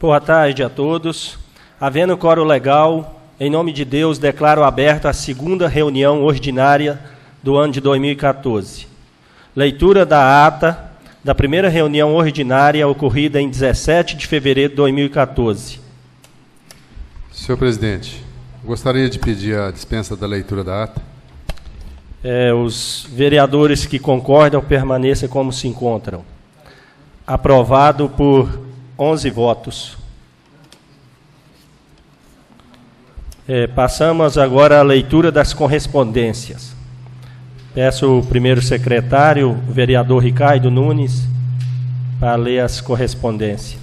Boa tarde a todos. Havendo quórum legal, em nome de Deus, declaro aberta a segunda reunião ordinária do ano de 2014. Leitura da ata da primeira reunião ordinária ocorrida em 17 de fevereiro de 2014. Senhor presidente, gostaria de pedir a dispensa da leitura da ata. Os vereadores que concordam permaneçam como se encontram. Aprovado por 11 votos. Passamos agora à leitura das correspondências. Peço o primeiro secretário, o vereador Ricardo Nunes, para ler as correspondências.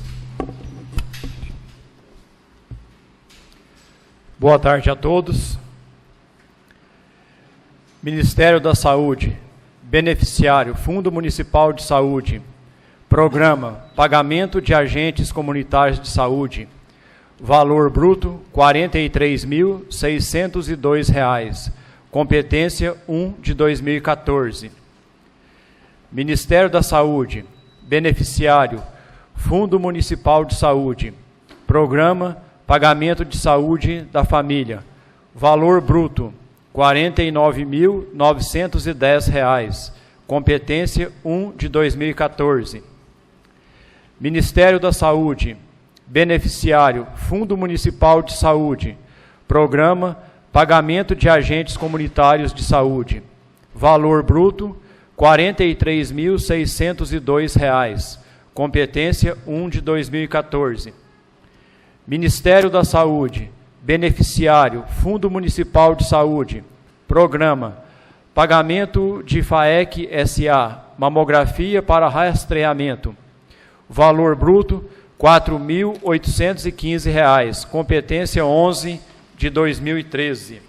Boa tarde a todos. Ministério da Saúde, beneficiário, Fundo Municipal de Saúde, Programa Pagamento de Agentes Comunitários de Saúde, valor bruto R$ 43.602, competência 1 de 2014. Ministério da Saúde, beneficiário, Fundo Municipal de Saúde, Programa Pagamento de Saúde da Família, valor bruto R$ 49.910, competência 1 de 2014. Ministério da Saúde, beneficiário, Fundo Municipal de Saúde, Programa Pagamento de Agentes Comunitários de Saúde, valor bruto R$ 43.602, competência 1 de 2014. Ministério da Saúde, beneficiário, Fundo Municipal de Saúde, Programa Pagamento de FAEC SA, Mamografia para Rastreamento, valor bruto R$ 4.815, competência 11 de 2013.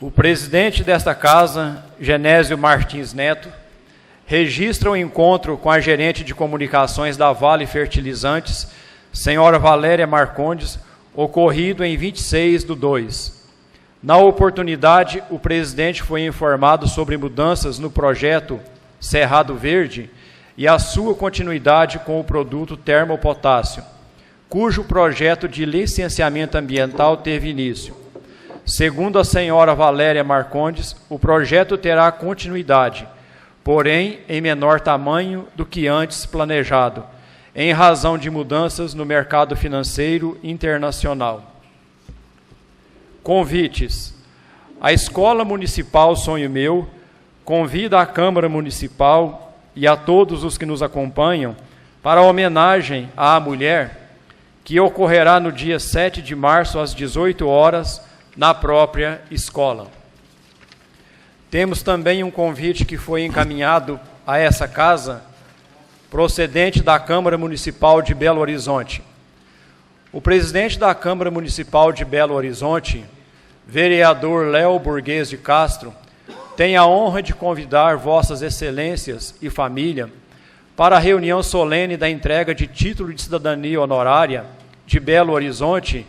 O presidente desta casa, Genésio Martins Neto, registra o encontro com a gerente de comunicações da Vale Fertilizantes, senhora Valéria Marcondes, ocorrido em 26/2. Na oportunidade, o presidente foi informado sobre mudanças no projeto Cerrado Verde e a sua continuidade com o produto termopotássio, cujo projeto de licenciamento ambiental teve início. Segundo a senhora Valéria Marcondes, o projeto terá continuidade, porém em menor tamanho do que antes planejado, em razão de mudanças no mercado financeiro internacional. Convites. A Escola Municipal Sonho Meu convida a Câmara Municipal e a todos os que nos acompanham para a homenagem à mulher que ocorrerá no dia 7 de março às 18 horas na própria escola. Temos também um convite que foi encaminhado a essa casa, procedente da Câmara Municipal de Belo Horizonte. O presidente da Câmara Municipal de Belo Horizonte, vereador Léo Burguês de Castro, tem a honra de convidar vossas excelências e família para a reunião solene da entrega de título de cidadania honorária de Belo Horizonte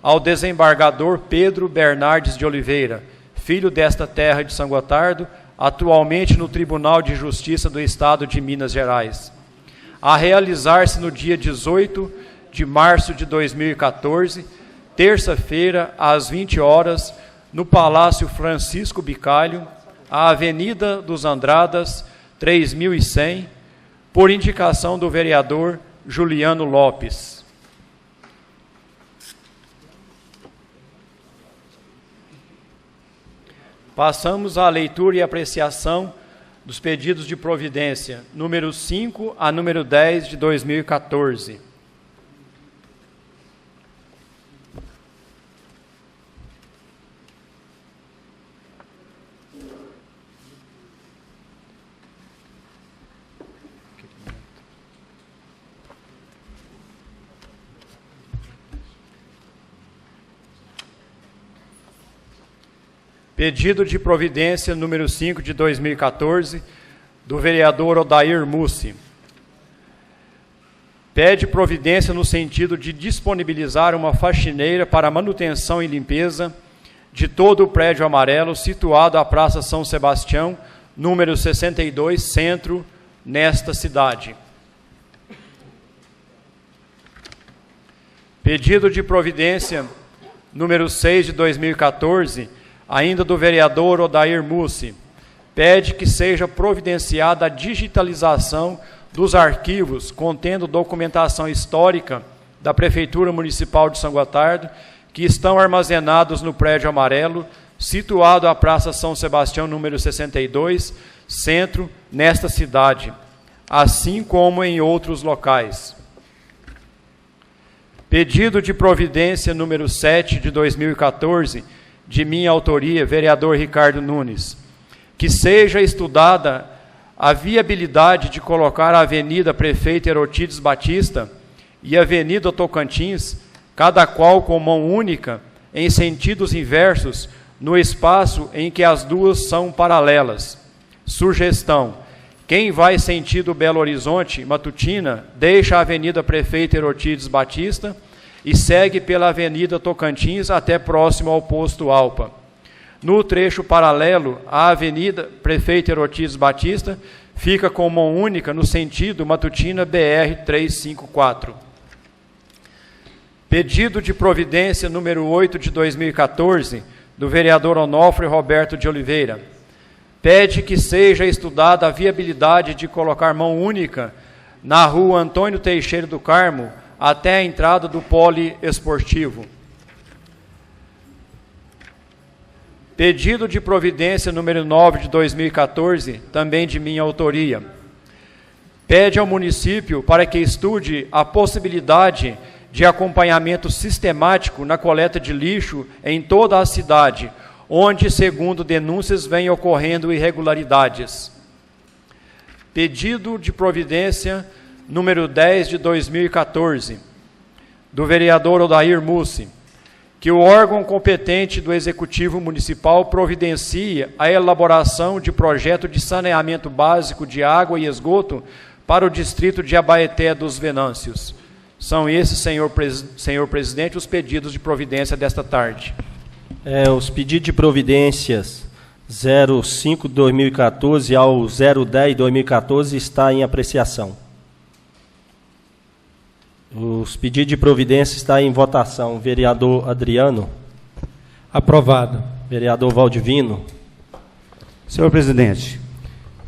ao desembargador Pedro Bernardes de Oliveira, filho desta terra de São Gotardo, atualmente no Tribunal de Justiça do Estado de Minas Gerais, a realizar-se no dia 18 de março de 2014, terça-feira, às 20 horas, no Palácio Francisco Bicalho, a Avenida dos Andradas, 3100, por indicação do vereador Juliano Lopes. Passamos à leitura e apreciação dos pedidos de providência, número 5 a número 10 de 2014. Pedido de providência número 5 de 2014, do vereador Odair Mussi. Pede providência no sentido de disponibilizar uma faxineira para manutenção e limpeza de todo o prédio amarelo situado à Praça São Sebastião, número 62, Centro, nesta cidade. Pedido de providência número 6 de 2014, ainda do vereador Odair Mussi, pede que seja providenciada a digitalização dos arquivos contendo documentação histórica da Prefeitura Municipal de São Gotardo, que estão armazenados no prédio amarelo, situado à Praça São Sebastião, número 62, centro, nesta cidade, assim como em outros locais. Pedido de providência número 7 de 2014, de minha autoria, vereador Ricardo Nunes, que seja estudada a viabilidade de colocar a Avenida Prefeito Herotides Batista e a Avenida Tocantins, cada qual com mão única, em sentidos inversos, no espaço em que as duas são paralelas. Sugestão: quem vai sentido Belo Horizonte, Matutina, deixa a Avenida Prefeito Herotides Batista e segue pela Avenida Tocantins até próximo ao posto Alpa. No trecho paralelo, a Avenida Prefeito Herotides Batista fica com mão única no sentido Matutina BR 354. Pedido de providência número 8 de 2014, do vereador Onofre Roberto de Oliveira, pede que seja estudada a viabilidade de colocar mão única na rua Antônio Teixeira do Carmo até a entrada do poliesportivo. Pedido de providência número 9 de 2014, também de minha autoria, pede ao município para que estude a possibilidade de acompanhamento sistemático na coleta de lixo em toda a cidade, onde, segundo denúncias, vêm ocorrendo irregularidades. Pedido de providência número 10 de 2014, do vereador Odair Mussi, que o órgão competente do Executivo Municipal providencie a elaboração de projeto de saneamento básico de água e esgoto para o distrito de Abaeté dos Venâncios. São esses, senhor presidente, os pedidos de providência desta tarde. Os pedidos de providências 05/2014 ao 010/2014 está em apreciação. Os pedidos de providência estão em votação. Vereador Adriano. Aprovado. Vereador Valdivino. Senhor presidente,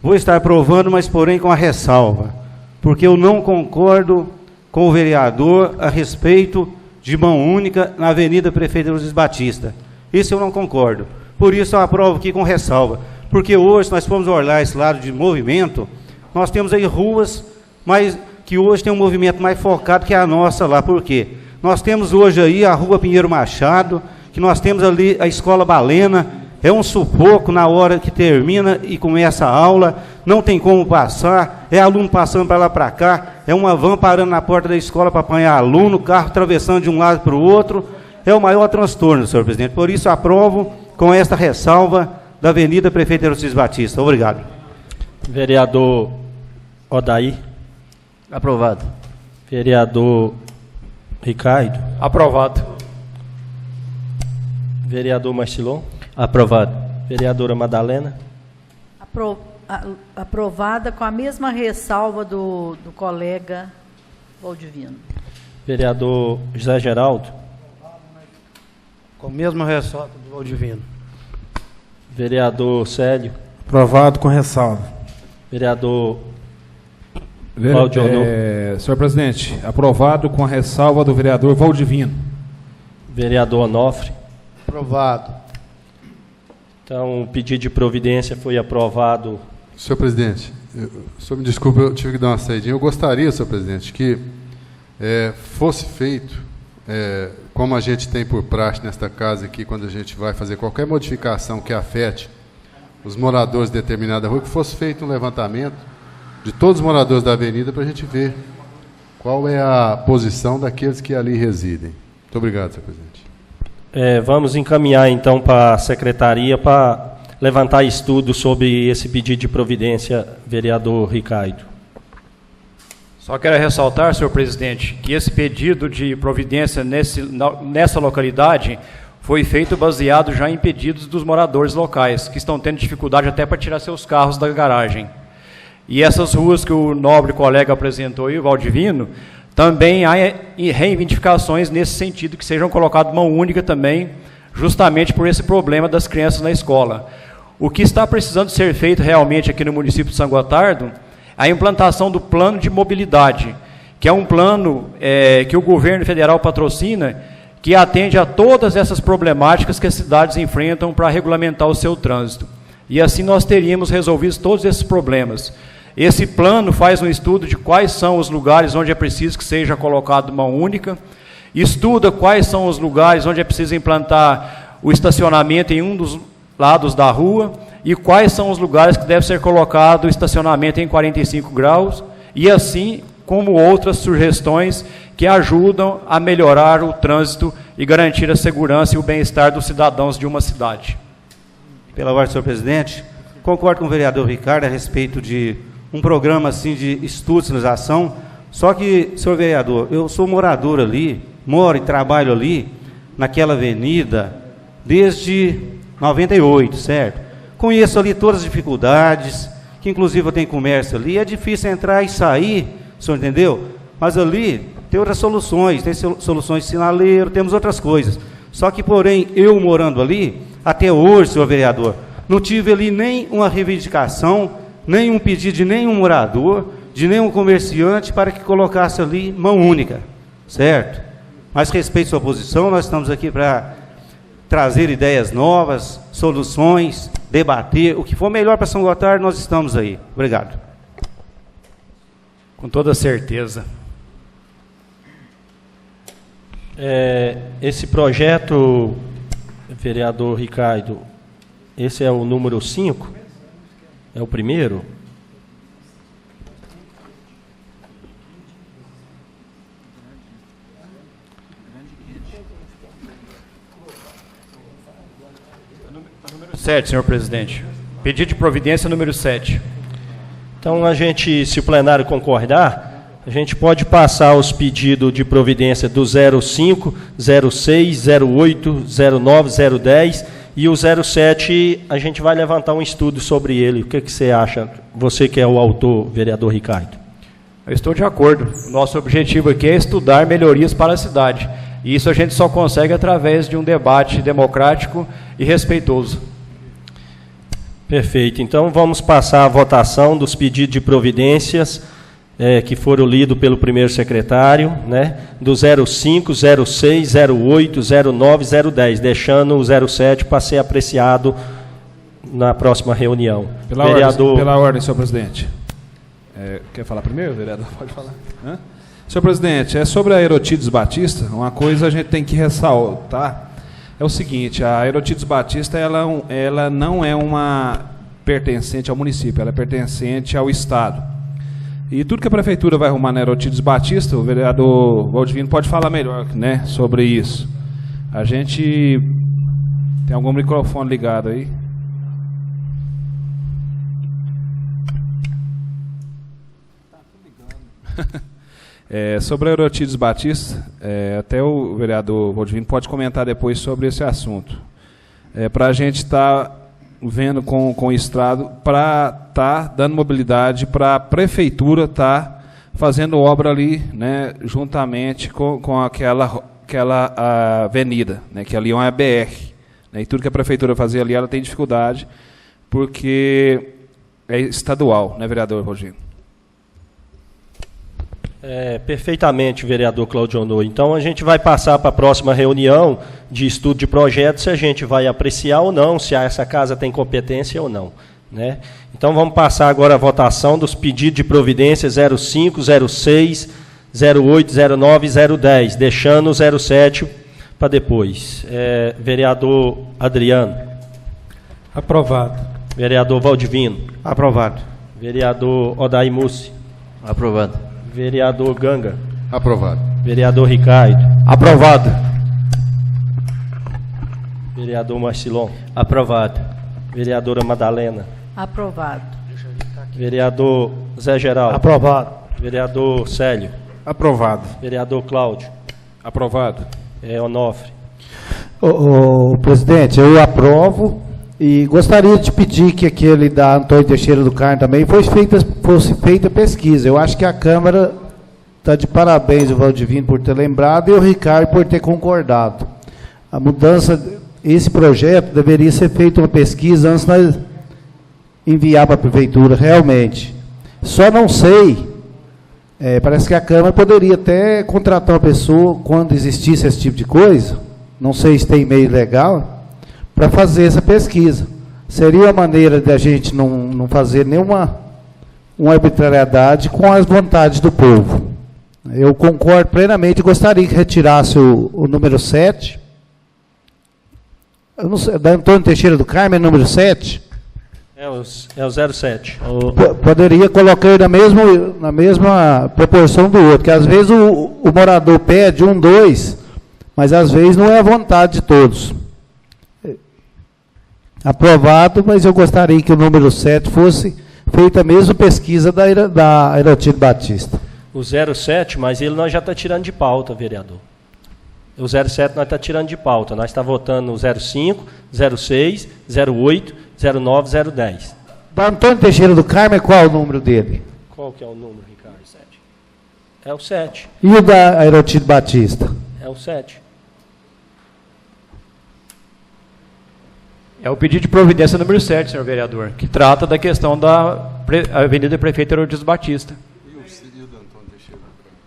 vou estar aprovando, mas porém com a ressalva, porque eu não concordo com o vereador a respeito de mão única na Avenida Prefeito Herotides Batista. Isso eu não concordo. Por isso eu aprovo aqui com ressalva. Porque hoje nós fomos olhar esse lado de movimento, nós temos aí ruas, mas que hoje tem um movimento mais focado que a nossa lá. Por quê? Nós temos hoje aí a Rua Pinheiro Machado, que nós temos ali a Escola Balena, é um sufoco na hora que termina e começa a aula, não tem como passar, é aluno passando para lá para cá, é uma van parando na porta da escola para apanhar aluno, carro atravessando de um lado para o outro, é o maior transtorno, senhor presidente. Por isso aprovo com esta ressalva da Avenida Prefeito Herotides Batista. Obrigado. Vereador Odair. Aprovado. Vereador Ricardo. Aprovado. Vereador Marcilon. Aprovado. Vereadora Madalena. Aprovada com a mesma ressalva do colega Valdivino. Vereador José Geraldo. Com a mesma ressalva do Valdivino. Vereador Célio. Aprovado com ressalva. Vereador Cláudio. Senhor presidente, aprovado com a ressalva do vereador Valdivino. Vereador Onofre. Aprovado. Então, o pedido de providência foi aprovado. Senhor presidente, o senhor me desculpe, eu tive que dar uma saidinha. Eu gostaria, senhor presidente, que fosse feito, como a gente tem por praxe nesta casa aqui, quando a gente vai fazer qualquer modificação que afete os moradores de determinada rua, que fosse feito um levantamento de todos os moradores da avenida para a gente ver qual é a posição daqueles que ali residem. Muito obrigado, senhor presidente. Vamos encaminhar, então, para a secretaria para levantar estudo sobre esse pedido de providência, vereador Ricardo. Só quero ressaltar, senhor presidente, que esse pedido de providência nessa localidade foi feito baseado já em pedidos dos moradores locais, que estão tendo dificuldade até para tirar seus carros da garagem. E essas ruas que o nobre colega apresentou aí, o Valdivino, também há reivindicações nesse sentido, que sejam colocadas mão única também, justamente por esse problema das crianças na escola. O que está precisando ser feito realmente aqui no município de São Gotardo é a implantação do plano de mobilidade, que é um plano que o governo federal patrocina, que atende a todas essas problemáticas que as cidades enfrentam para regulamentar o seu trânsito. E assim nós teríamos resolvido todos esses problemas. Esse plano faz um estudo de quais são os lugares onde é preciso que seja colocado mão única, estuda quais são os lugares onde é preciso implantar o estacionamento em um dos lados da rua e quais são os lugares que deve ser colocado o estacionamento em 45 graus, e assim como outras sugestões que ajudam a melhorar o trânsito e garantir a segurança e o bem-estar dos cidadãos de uma cidade. Pela ordem, senhor presidente, concordo com o vereador Ricardo a respeito de um programa assim de estudo e sinalização, só que, senhor vereador, eu sou morador ali, moro e trabalho ali, naquela avenida, desde 98, certo? Conheço ali todas as dificuldades, que inclusive eu tenho comércio ali, é difícil entrar e sair, o senhor entendeu? Mas ali tem outras soluções, tem soluções de sinaleiro, temos outras coisas. Só que, porém, eu morando ali, até hoje, senhor vereador, não tive ali nem uma reivindicação, nem um pedido de nenhum morador, de nenhum comerciante para que colocasse ali mão única, certo? Mas respeito sua posição, nós estamos aqui para trazer ideias novas, soluções, debater, o que for melhor para São Gotardo, nós estamos aí. Obrigado. Com toda certeza. Esse projeto, vereador Ricardo, esse é o número 5? É o primeiro? Número 7, senhor presidente. Pedido de providência número 7. Então, se o plenário concordar, a gente pode passar os pedidos de providência do 05, 06, 08, 09, 010 e o 07, a gente vai levantar um estudo sobre ele. O que você acha? Você que é o autor, vereador Ricardo. Eu estou de acordo. O nosso objetivo aqui é estudar melhorias para a cidade. E isso a gente só consegue através de um debate democrático e respeitoso. Perfeito. Então, vamos passar a votação dos pedidos de providências que foram lidos pelo primeiro secretário, né, do 05, 06, 08, 09, 010, deixando o 07 para ser apreciado na próxima reunião. Pela ordem, senhor presidente. Quer falar primeiro, vereador? Pode falar. Senhor presidente, sobre a Aerotides Batista, uma coisa a gente tem que ressaltar. É o seguinte, a Aerotides Batista ela não é uma pertencente ao município, ela é pertencente ao Estado. E tudo que a prefeitura vai arrumar na Aerotides Batista, o vereador Valdivino pode falar melhor, né, sobre isso. A gente tem algum microfone ligado aí? Sobre a Aerotides Batista, até o vereador Valdivino pode comentar depois sobre esse assunto. Para a gente estar vendo com o Estado, para estar dando mobilidade para a prefeitura estar fazendo obra ali, né, juntamente com aquela avenida, né, que ali é uma BR. Né, e tudo que a prefeitura fazia ali, ela tem dificuldade, porque é estadual, né, vereador Valdivino? Perfeitamente, vereador Claudio Honor. Então, a gente vai passar para a próxima reunião de estudo de projeto, se a gente vai apreciar ou não, se essa casa tem competência ou não. Né? Então, vamos passar agora a votação dos pedidos de providência 05, 06, 08, 09 e 010, deixando o 07 para depois. Vereador Adriano. Aprovado. Vereador Valdivino. Aprovado. Vereador Odair Mussi. Aprovado. Vereador Ganga. Aprovado. Vereador Ricardo. Aprovado. Vereador Marcilon. Aprovado. Vereadora Madalena. Aprovado. Vereador Zé Geraldo. Aprovado. Vereador Célio. Aprovado. Vereador Cláudio. Aprovado. Onofre. Presidente, eu aprovo E gostaria de pedir que aquele da Antônio Teixeira do Carmo também fosse feita pesquisa. Eu acho que a Câmara está de parabéns, o Valdivino, por ter lembrado, e o Ricardo por ter concordado. A mudança, esse projeto deveria ser feita uma pesquisa antes de nós enviar para a Prefeitura, realmente. Só não sei, parece que a Câmara poderia até contratar uma pessoa, quando existisse esse tipo de coisa, não sei se tem meio legal, para fazer essa pesquisa. Seria uma maneira de a gente não fazer nenhuma arbitrariedade com as vontades do povo. Eu concordo plenamente, gostaria que retirasse o número 7. Eu não sei, da Antônio Teixeira do Carmo é número 7? É o 07. Poderia colocar ele na mesma proporção do outro, que às vezes o morador pede 1, 2, mas às vezes não é a vontade de todos. Aprovado, mas eu gostaria que o número 7 fosse feita a mesma pesquisa da Aerotílio Batista. O 07, mas ele nós já está tirando de pauta, vereador. O 07 nós está tirando de pauta. Nós está votando o 05, 06, 08, 09, 010. Da Antônio Teixeira do Carmo é qual o número dele? Qual que é o número, Ricardo? 7. É o 7. E o da Aerotílio Batista? É o 7. É o pedido de providência número 7, senhor vereador, que trata da questão da Avenida Prefeito Herodes Batista. E o da Antônio Teixeira do Carmo?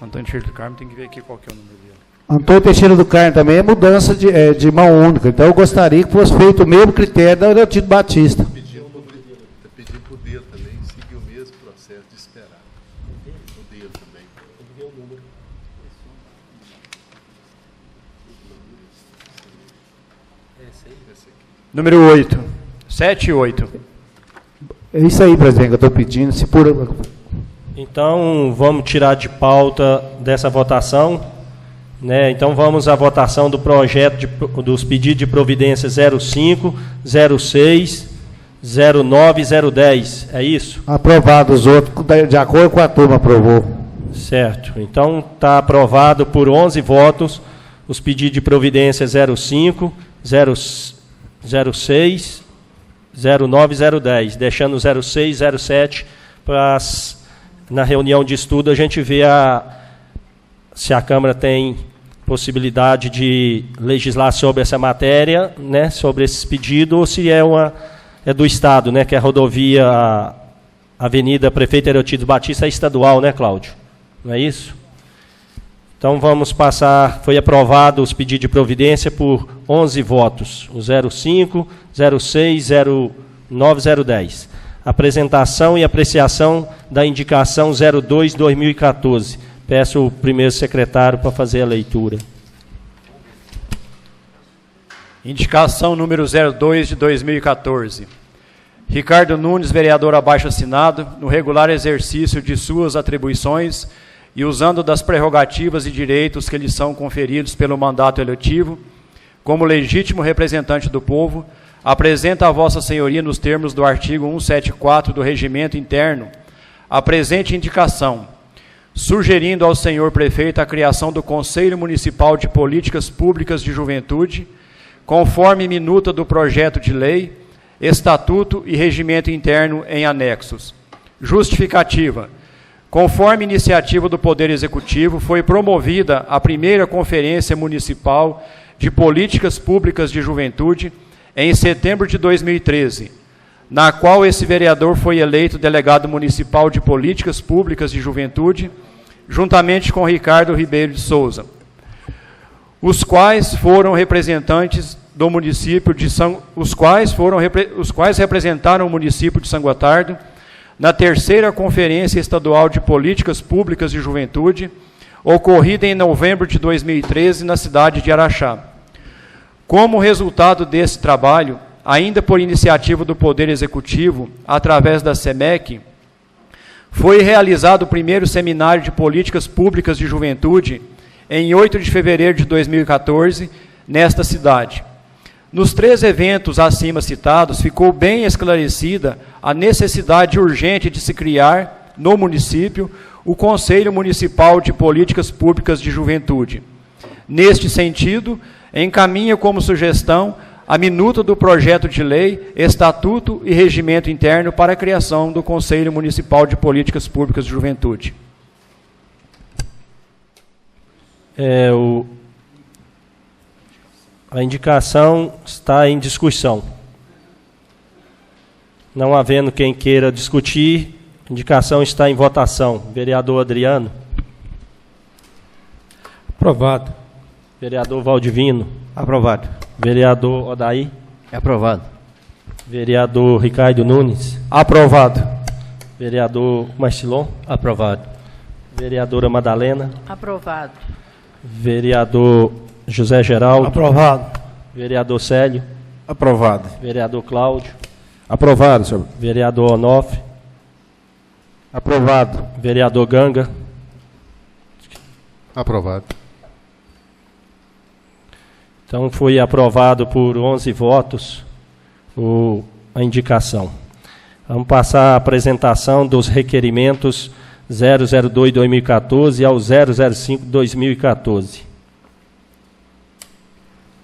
Antônio Teixeira do Carmo, tem que ver aqui qual que é o número dele. Antônio Teixeira do Carmo também é mudança de mão única. Então eu gostaria que fosse feito o mesmo critério da Aerotílio Batista. Pedindo para o dele também seguir o mesmo processo de esperar. O dele também. Número 8. 7 e 8. É isso aí, presidente, que eu estou pedindo. Então, vamos tirar de pauta dessa votação. Né? Então, vamos à votação do projeto dos pedidos de providência 05, 06, 09 e 010. É isso? Aprovado os outros, de acordo com a turma, aprovou. Certo. Então, está aprovado por 11 votos os pedidos de providência 05, 06, 09 e 010, deixando o 06 e 07 para na reunião de estudo a gente ver se a Câmara tem possibilidade de legislar sobre essa matéria, né, sobre esses pedidos, ou se é do Estado, né, que é a rodovia Avenida Prefeito Herotílio Batista é estadual, né, Cláudio? Não é isso? Então vamos passar, foi aprovado os pedidos de providência por 11 votos, o 05, 06, 09 e 010. Apresentação e apreciação da indicação 02/2014. Peço o primeiro secretário para fazer a leitura. Indicação número 02 de 2014. Ricardo Nunes, vereador abaixo-assinado, no regular exercício de suas atribuições e usando das prerrogativas e direitos que lhe são conferidos pelo mandato eletivo, como legítimo representante do povo, apresenta a Vossa Senhoria, nos termos do artigo 174 do Regimento Interno, a presente indicação, sugerindo ao senhor prefeito a criação do Conselho Municipal de Políticas Públicas de Juventude, conforme minuta do projeto de lei, estatuto e regimento interno em anexos. Justificativa. Conforme iniciativa do Poder Executivo, foi promovida a primeira Conferência Municipal de Políticas Públicas de Juventude em setembro de 2013, na qual esse vereador foi eleito delegado municipal de Políticas Públicas de Juventude, juntamente com Ricardo Ribeiro de Souza, os quais foram representantes do município de os quais representaram o município de São Gotardo na terceira Conferência Estadual de Políticas Públicas de Juventude, ocorrida em novembro de 2013 na cidade de Araxá. Como resultado desse trabalho, ainda por iniciativa do Poder Executivo, através da SEMEC, foi realizado o primeiro Seminário de Políticas Públicas de Juventude em 8 de fevereiro de 2014, nesta cidade. Nos 3 eventos acima citados, ficou bem esclarecida a necessidade urgente de se criar, no município, o Conselho Municipal de Políticas Públicas de Juventude. Neste sentido, encaminha como sugestão a minuta do projeto de lei, estatuto e regimento interno para a criação do Conselho Municipal de Políticas Públicas de Juventude. A indicação está em discussão. Não havendo quem queira discutir, a indicação está em votação. Vereador Adriano. Aprovado. Vereador Valdivino. Aprovado. Vereador Odaí. Aprovado. Vereador Ricardo Nunes. Aprovado. Vereador Marcilon. Aprovado. Vereadora Madalena. Aprovado. Vereador José Geraldo. Aprovado. Vereador Célio. Aprovado. Vereador Cláudio. Aprovado, senhor. Vereador Onofre. Aprovado. Vereador Ganga. Aprovado. Então, foi aprovado por 11 votos a indicação. Vamos passar a apresentação dos requerimentos 002-2014 ao 005-2014.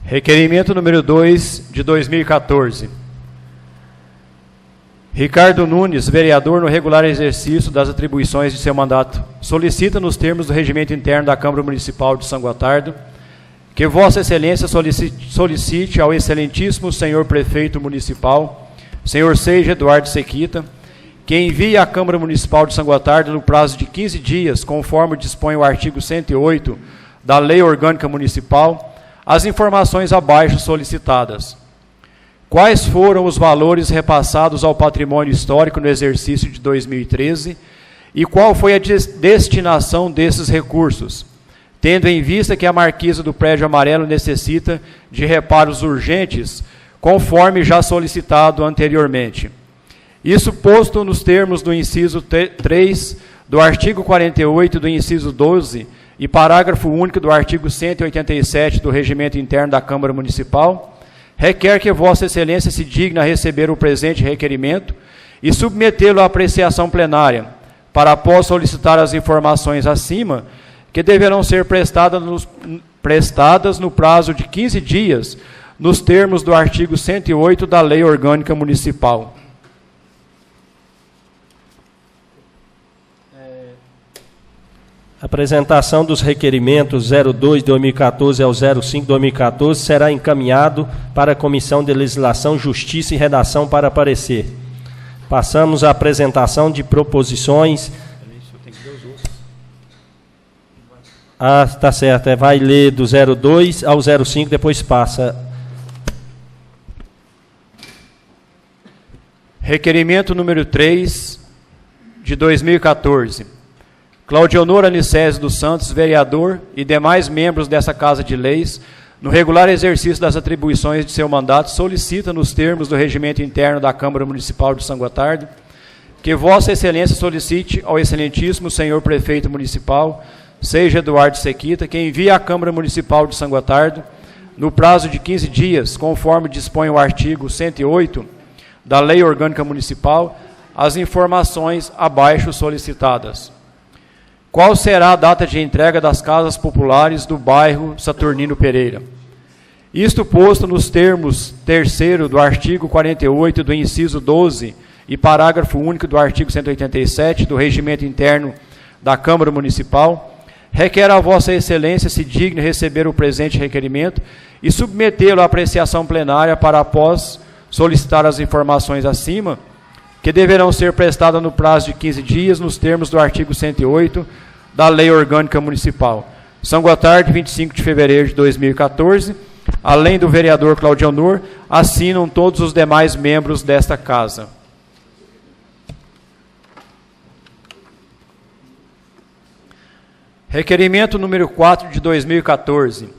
Requerimento número 2 de 2014. Ricardo Nunes, vereador no regular exercício das atribuições de seu mandato, solicita nos termos do regimento interno da Câmara Municipal de São Gotardo que Vossa Excelência solicite ao excelentíssimo senhor prefeito municipal, senhor Seija Eduardo Sequita, que envie à Câmara Municipal de São Gotardo no prazo de 15 dias, conforme dispõe o artigo 108 da Lei Orgânica Municipal, as informações abaixo solicitadas. Quais foram os valores repassados ao patrimônio histórico no exercício de 2013 e qual foi a destinação desses recursos, tendo em vista que a marquisa do prédio amarelo necessita de reparos urgentes, conforme já solicitado anteriormente. Isso posto nos termos do inciso 3 do artigo 48 do inciso 12 e parágrafo único do artigo 187 do Regimento Interno da Câmara Municipal, requer que Vossa Excelência se digne a receber o presente requerimento e submetê-lo à apreciação plenária, para após solicitar as informações acima, que deverão ser prestadas no prazo de 15 dias, nos termos do artigo 108 da Lei Orgânica Municipal. Apresentação dos requerimentos 02-2014 ao 05-2014 será encaminhado para a Comissão de Legislação, Justiça e Redação para parecer. Passamos à apresentação de proposições. Tá certo. Vai ler do 02 ao 05, depois passa. Requerimento número 3 de 2014. Claudionor Anicésio dos Santos, vereador, e demais membros dessa Casa de Leis, no regular exercício das atribuições de seu mandato, solicita, nos termos do regimento interno da Câmara Municipal de São Gotardo, que Vossa Excelência solicite ao excelentíssimo senhor prefeito municipal, Seija Eduardo Sequita, que envie à Câmara Municipal de São Gotardo, no prazo de 15 dias, conforme dispõe o artigo 108 da Lei Orgânica Municipal, as informações abaixo solicitadas. Qual será a data de entrega das casas populares do bairro Saturnino Pereira? Isto posto nos termos 3º do artigo 48 do inciso 12 e parágrafo único do artigo 187 do Regimento Interno da Câmara Municipal, requer a Vossa Excelência se digne receber o presente requerimento e submetê-lo à apreciação plenária para após solicitar as informações acima, que deverão ser prestadas no prazo de 15 dias, nos termos do artigo 108 da Lei Orgânica Municipal. São Gotardo, 25 de fevereiro de 2014, além do vereador Claudionor, assinam todos os demais membros desta Casa. Requerimento número 4 de 2014.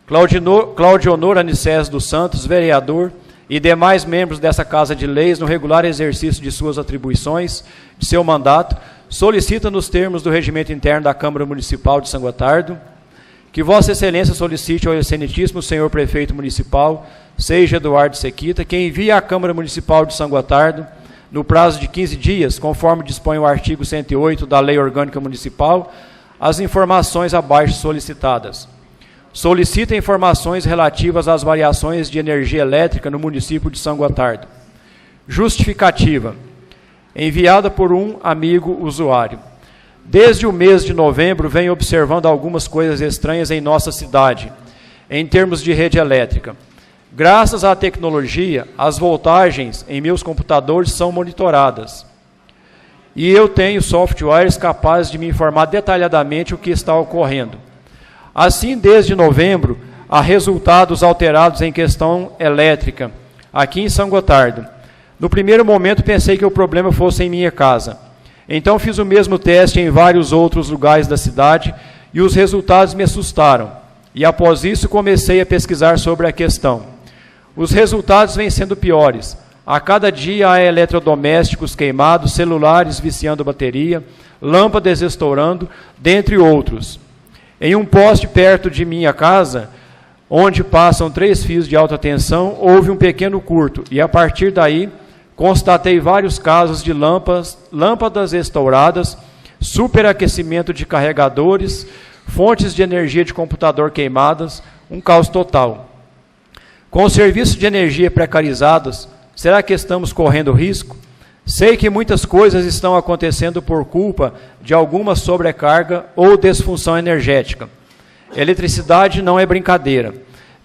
Claudionor Anicésio dos Santos, vereador, e demais membros dessa Casa de Leis, no regular exercício de suas atribuições, de seu mandato, solicita, nos termos do regimento interno da Câmara Municipal de São Gotardo, que Vossa Excelência solicite ao excelentíssimo senhor prefeito municipal, Seija Eduardo Sequita, que envie à Câmara Municipal de São Gotardo, no prazo de 15 dias, conforme dispõe o artigo 108 da Lei Orgânica Municipal, as informações abaixo solicitadas. solicita informações relativas às variações de energia elétrica no município de São Gotardo. Justificativa. Enviada por um amigo usuário. Desde o mês de novembro, venho observando algumas coisas estranhas em nossa cidade, em termos de rede elétrica. Graças à tecnologia, as voltagens em meus computadores são monitoradas. E eu tenho softwares capazes de me informar detalhadamente o que está ocorrendo. Assim, desde novembro, há resultados alterados em questão elétrica, aqui em São Gotardo. No primeiro momento, pensei que o problema fosse em minha casa. Então, fiz o mesmo teste em vários outros lugares da cidade e os resultados me assustaram. E, após isso, comecei a pesquisar sobre a questão. Os resultados vêm sendo piores. A cada dia há eletrodomésticos queimados, celulares viciando bateria, lâmpadas estourando, dentre outros. Em um poste perto de minha casa, onde passam 3 fios de alta tensão, houve um pequeno curto e, a partir daí, constatei vários casos de lâmpadas estouradas, superaquecimento de carregadores, fontes de energia de computador queimadas, um caos total. Com os serviços de energia precarizados, será que estamos correndo risco? Sei que muitas coisas estão acontecendo por culpa de alguma sobrecarga ou disfunção energética. Eletricidade não é brincadeira.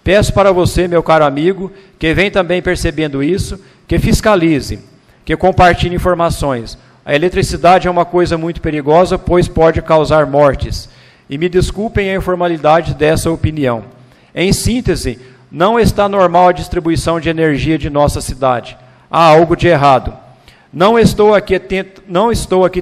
Peço para você, meu caro amigo, que vem também percebendo isso, que fiscalize, que compartilhe informações. A eletricidade é uma coisa muito perigosa, pois pode causar mortes. E me desculpem a informalidade dessa opinião. Em síntese, não está normal a distribuição de energia de nossa cidade. Há algo de errado. Não estou aqui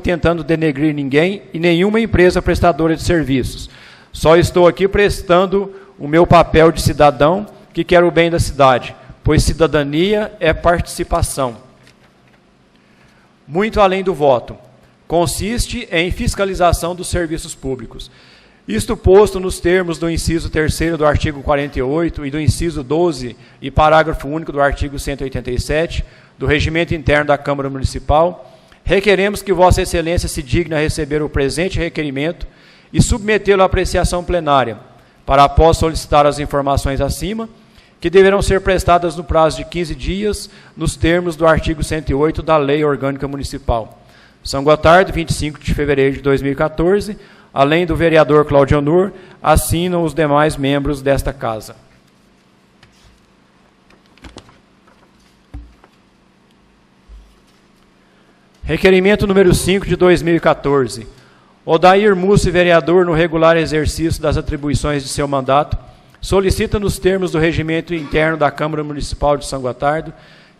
tentando denegrir ninguém e nenhuma empresa prestadora de serviços. Só estou aqui prestando o meu papel de cidadão que quer o bem da cidade, pois cidadania é participação. Muito além do voto, consiste em fiscalização dos serviços públicos. Isto posto nos termos do inciso 3º do artigo 48 e do inciso 12 e parágrafo único do artigo 187 do Regimento Interno da Câmara Municipal, requeremos que Vossa Excelência se digne a receber o presente requerimento e submetê-lo à apreciação plenária, para após solicitar as informações acima, que deverão ser prestadas no prazo de 15 dias, nos termos do artigo 108 da Lei Orgânica Municipal. São Gotardo, 25 de fevereiro de 2014, além do vereador Claudio Honor, assinam os demais membros desta Casa. Requerimento número 5 de 2014. Odair Mussi, vereador, no regular exercício das atribuições de seu mandato, solicita nos termos do regimento interno da Câmara Municipal de São Gotardo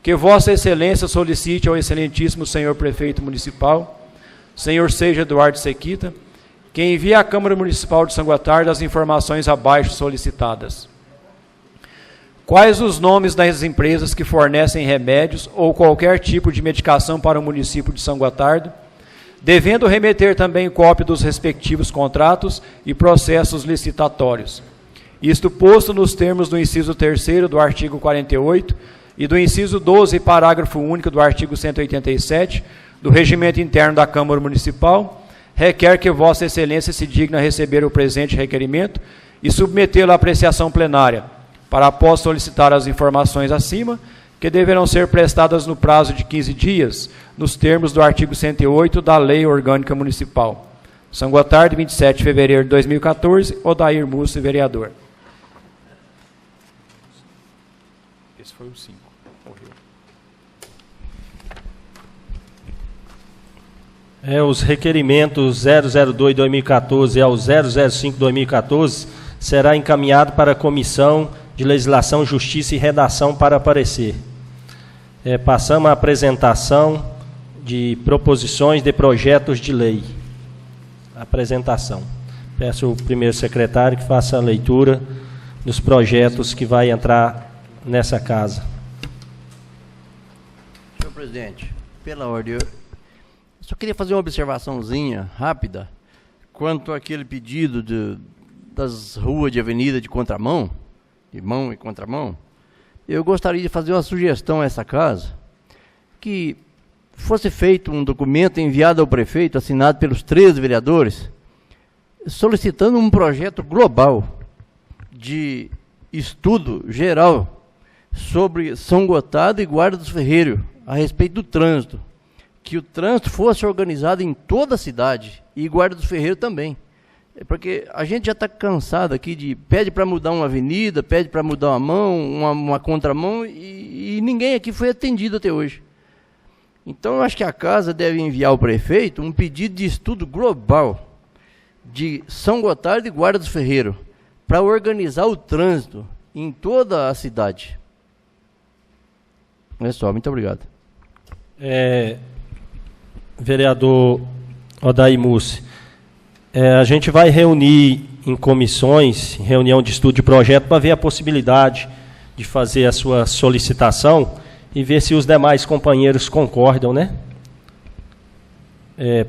que Vossa Excelência solicite ao excelentíssimo senhor prefeito municipal, senhor Seja Eduardo Sequita, que envie à Câmara Municipal de São Gotardo as informações abaixo solicitadas. Quais os nomes das empresas que fornecem remédios ou qualquer tipo de medicação para o município de São Gotardo, devendo remeter também cópia dos respectivos contratos e processos licitatórios. Isto posto nos termos do inciso 3º do artigo 48 e do inciso 12, parágrafo único do artigo 187 do Regimento Interno da Câmara Municipal, requer que Vossa Excelência se digne a receber o presente requerimento e submetê-lo à apreciação plenária, para após solicitar as informações acima, que deverão ser prestadas no prazo de 15 dias, nos termos do artigo 108 da Lei Orgânica Municipal. São Gotardo, 27 de fevereiro de 2014, Odair Mussi, vereador. Esse foi o 5. Morreu. Os requerimentos 002-2014 ao 005-2014 será encaminhado para a Comissão de Legislação, Justiça e Redação para parecer. Passamos à apresentação de proposições de projetos de lei. Apresentação. Peço ao primeiro secretário que faça a leitura dos projetos que vai entrar nessa casa. Senhor presidente, pela ordem, eu só queria fazer uma observaçãozinha rápida quanto àquele pedido das ruas de avenida de contramão, de mão e contramão. Eu gostaria de fazer uma sugestão a essa casa, que fosse feito um documento enviado ao prefeito, assinado pelos 13 vereadores, solicitando um projeto global de estudo geral sobre São Gotardo e Guarda dos Ferreiros, a respeito do trânsito. Que o trânsito fosse organizado em toda a cidade, e Guarda dos Ferreiros também. Porque a gente já está cansado aqui de pede para mudar uma avenida, pede para mudar uma mão, uma contramão, e ninguém aqui foi atendido até hoje. Então, eu acho que a casa deve enviar ao prefeito um pedido de estudo global de São Gotardo e Guarda dos Ferreiros, para organizar o trânsito em toda a cidade. É só, muito obrigado. Vereador Odair Mussi, a gente vai reunir em comissões, em reunião de estudo de projeto, para ver a possibilidade de fazer a sua solicitação e ver se os demais companheiros concordam, né?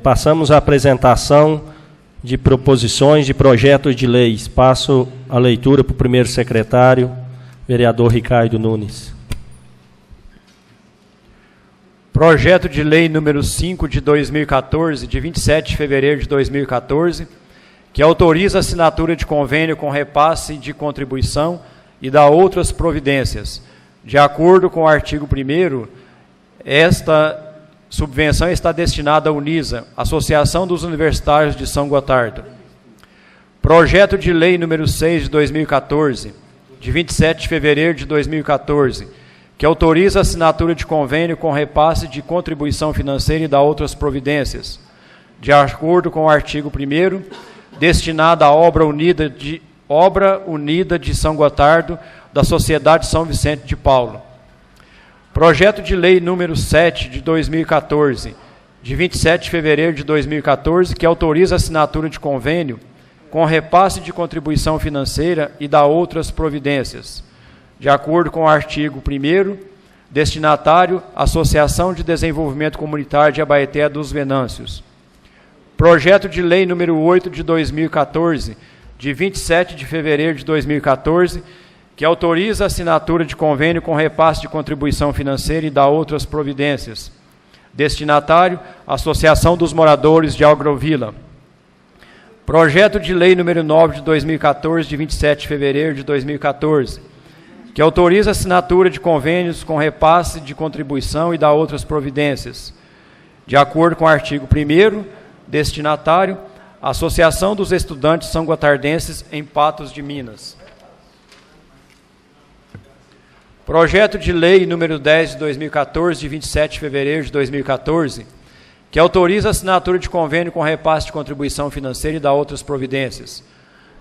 Passamos a apresentação de proposições de projetos de leis. Passo a leitura para o primeiro secretário, vereador Ricardo Nunes. Projeto de Lei número 5 de 2014, de 27 de fevereiro de 2014, que autoriza a assinatura de convênio com repasse de contribuição e dá outras providências. De acordo com o artigo 1º, esta subvenção está destinada à Unisa, Associação dos Universitários de São Gotardo. Projeto de Lei número 6 de 2014, de 27 de fevereiro de 2014, que autoriza a assinatura de convênio com repasse de contribuição financeira e dá outras providências. De acordo com o artigo 1º, destinada à Obra Unida de São Gotardo, da Sociedade São Vicente de Paulo. Projeto de Lei número 7 de 2014, de 27 de fevereiro de 2014, que autoriza a assinatura de convênio com repasse de contribuição financeira e dá outras providências. De acordo com o artigo 1º, destinatário, Associação de Desenvolvimento Comunitário de Abaeté dos Venâncios. Projeto de Lei número 8 de 2014, de 27 de fevereiro de 2014, que autoriza a assinatura de convênio com repasse de contribuição financeira e dá outras providências. Destinatário, Associação dos Moradores de Agrovila. Projeto de Lei número 9 de 2014, de 27 de fevereiro de 2014, que autoriza a assinatura de convênios com repasse de contribuição e dá outras providências. De acordo com o artigo 1º, destinatário, Associação dos Estudantes São Gotardenses em Patos de Minas. Projeto de Lei número 10 de 2014, de 27 de fevereiro de 2014, que autoriza a assinatura de convênio com repasse de contribuição financeira e dá outras providências.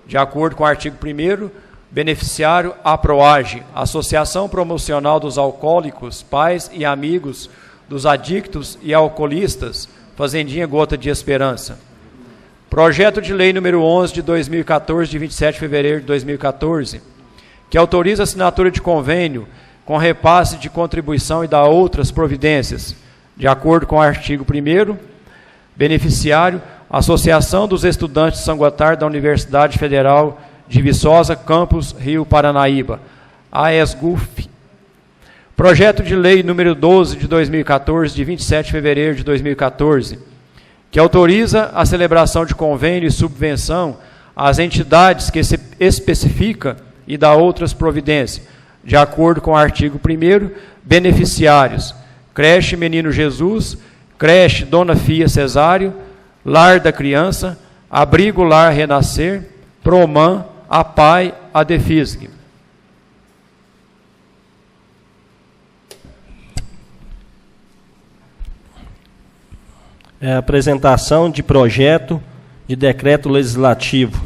De acordo com o artigo 1º, beneficiário APROAGE, Associação Promocional dos Alcoólicos, Pais e Amigos dos Adictos e Alcoolistas, Fazendinha Gota de Esperança. Projeto de Lei número 11 de 2014, de 27 de fevereiro de 2014, que autoriza a assinatura de convênio com repasse de contribuição e dá outras providências. De acordo com o artigo 1º, beneficiário, Associação dos Estudantes de São Gotardo da Universidade Federal de Viçosa, Campus, Rio Paranaíba, AESGUF. Projeto de Lei número 12 de 2014, de 27 de fevereiro de 2014, que autoriza a celebração de convênio e subvenção às entidades que se especifica e dá outras providências. De acordo com o artigo 1º, beneficiários: Creche Menino Jesus, Creche Dona Fia Cesário, Lar da Criança, Abrigo Lar Renascer, Proman, APAI, ADEFISG. Apresentação de projeto de decreto legislativo.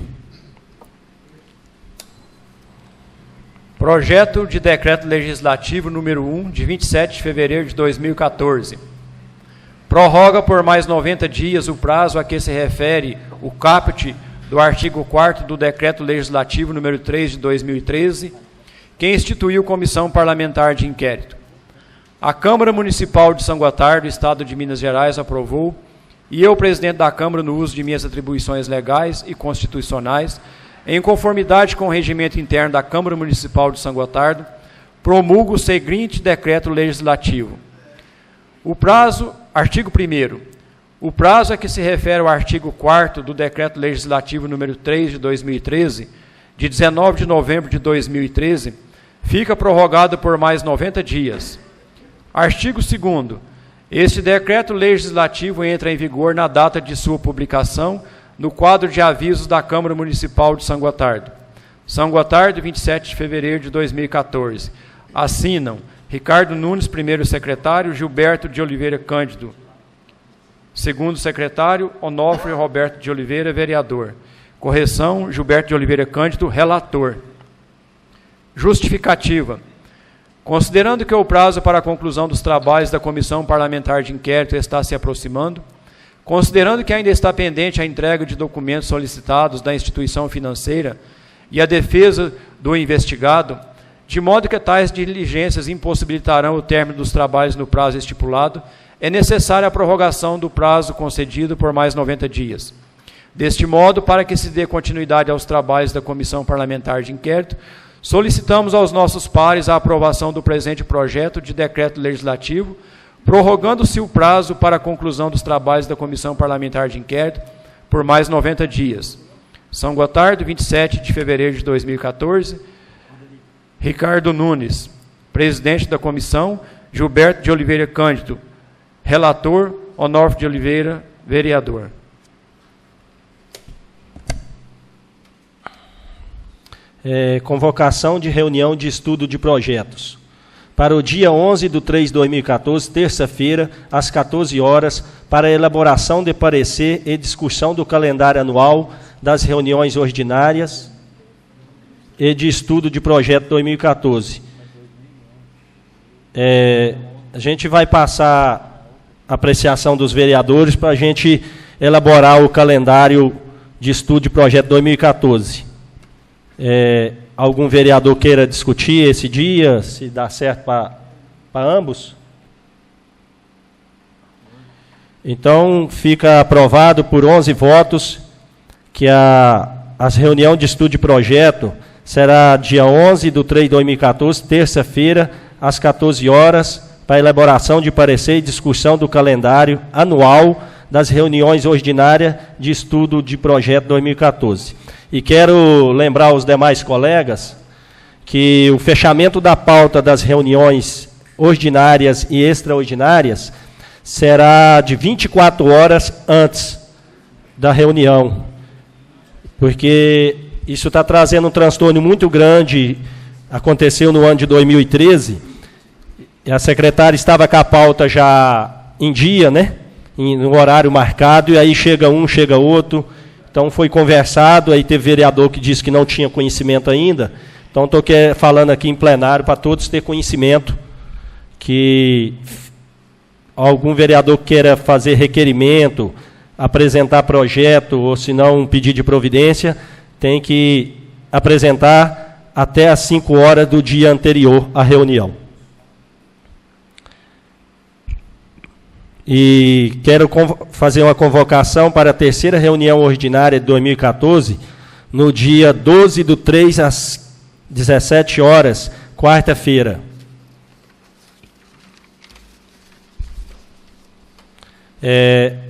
Projeto de decreto legislativo número 1, de 27 de fevereiro de 2014. Prorroga por mais 90 dias o prazo a que se refere o caput do artigo 4º do decreto legislativo número 3 de 2013, que instituiu comissão parlamentar de inquérito. A Câmara Municipal de São Gotardo, Estado de Minas Gerais, aprovou, e eu, presidente da Câmara, no uso de minhas atribuições legais e constitucionais, em conformidade com o regimento interno da Câmara Municipal de São Gotardo, promulgo o seguinte decreto legislativo. O prazo, artigo 1º, o prazo a que se refere ao artigo 4º do decreto legislativo número 3 de 2013, de 19 de novembro de 2013, fica prorrogado por mais 90 dias. Artigo 2º. Este decreto legislativo entra em vigor na data de sua publicação no quadro de avisos da Câmara Municipal de São Gotardo. São Gotardo, 27 de fevereiro de 2014. Assinam Ricardo Nunes, primeiro secretário, Gilberto de Oliveira Cândido, segundo secretário, Onofre Roberto de Oliveira, vereador. Correção, Gilberto de Oliveira Cândido, relator. Justificativa. Considerando que o prazo para a conclusão dos trabalhos da Comissão Parlamentar de Inquérito está se aproximando, considerando que ainda está pendente a entrega de documentos solicitados da instituição financeira e a defesa do investigado, de modo que tais diligências impossibilitarão o término dos trabalhos no prazo estipulado, é necessária a prorrogação do prazo concedido por mais 90 dias. Deste modo, para que se dê continuidade aos trabalhos da Comissão Parlamentar de Inquérito, solicitamos aos nossos pares a aprovação do presente projeto de decreto legislativo, prorrogando-se o prazo para a conclusão dos trabalhos da Comissão Parlamentar de Inquérito por mais 90 dias. São Gotardo, 27 de fevereiro de 2014. Ricardo Nunes, presidente da comissão. Gilberto de Oliveira Cândido, relator. Onofre de Oliveira, vereador. Convocação de reunião de estudo de projetos. Para o dia 11/3/2014, terça-feira, às 14 horas, para a elaboração de parecer e discussão do calendário anual das reuniões ordinárias e de estudo de projeto 2014. A gente vai passar a apreciação dos vereadores para a gente elaborar o calendário de estudo de projeto 2014. Algum vereador queira discutir esse dia, se dá certo para ambos? Então, fica aprovado por 11 votos que as reunião de estudo de projeto será dia 11/3/2014, terça-feira, às 14 horas, para a elaboração de parecer e discussão do calendário anual das reuniões ordinárias de estudo de projeto 2014. E quero lembrar aos demais colegas que o fechamento da pauta das reuniões ordinárias e extraordinárias será de 24 horas antes da reunião, porque isso está trazendo um transtorno muito grande. Aconteceu no ano de 2013, e a secretária estava com a pauta já em dia, né, no horário marcado, e aí chega um, chega outro. Então foi conversado, aí teve vereador que disse que não tinha conhecimento ainda. Então estou falando aqui em plenário para todos ter conhecimento que algum vereador queira fazer requerimento, apresentar projeto, ou se não um pedido de providência, tem que apresentar até às 5 horas do dia anterior à reunião. E quero fazer uma convocação para a terceira reunião ordinária de 2014, no dia 12/3, às 17 horas, quarta-feira.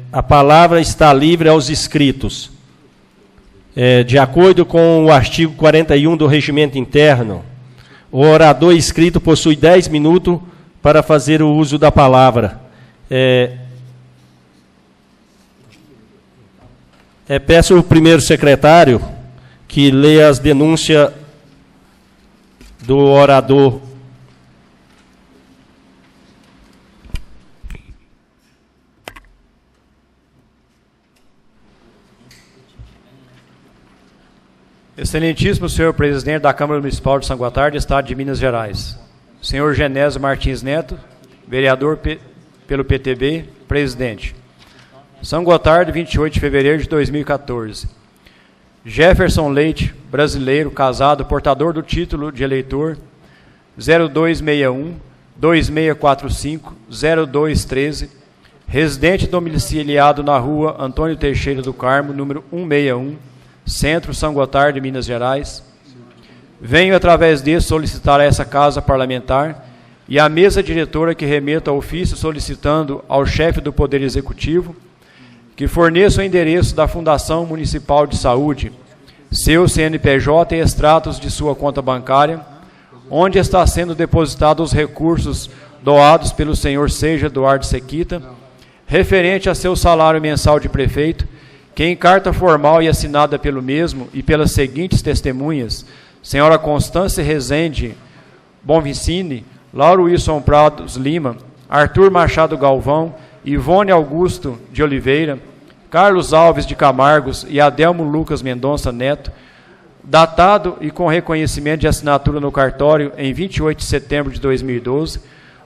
A palavra está livre aos inscritos. De acordo com o artigo 41 do Regimento Interno, o orador inscrito possui 10 minutos para fazer o uso da palavra. Peço ao primeiro secretário que leia as denúncias do orador. Excelentíssimo senhor presidente da Câmara Municipal de São Gotardo, Estado de Minas Gerais. Senhor Genésio Martins Neto, vereador pelo PTB, presidente. São Gotardo, 28 de fevereiro de 2014. Jefferson Leite, brasileiro, casado, portador do título de eleitor 0261 2645 0213, residente domiciliado na rua Antônio Teixeira do Carmo, número 161, Centro, São Gotardo, Minas Gerais. Venho, através disso, solicitar a essa Casa Parlamentar e à mesa diretora que remeta ofício solicitando ao chefe do Poder Executivo que forneça o endereço da Fundação Municipal de Saúde, seu CNPJ e extratos de sua conta bancária, onde está sendo depositado os recursos doados pelo senhor Seja Eduardo Sequita, referente a seu salário mensal de prefeito, que em carta formal e assinada pelo mesmo e pelas seguintes testemunhas, senhora Constância Rezende Bonvicini, Lauro Wilson Prados Lima, Arthur Machado Galvão, Ivone Augusto de Oliveira, Carlos Alves de Camargos e Adelmo Lucas Mendonça Neto, datado e com reconhecimento de assinatura no cartório em 28 de setembro de 2012,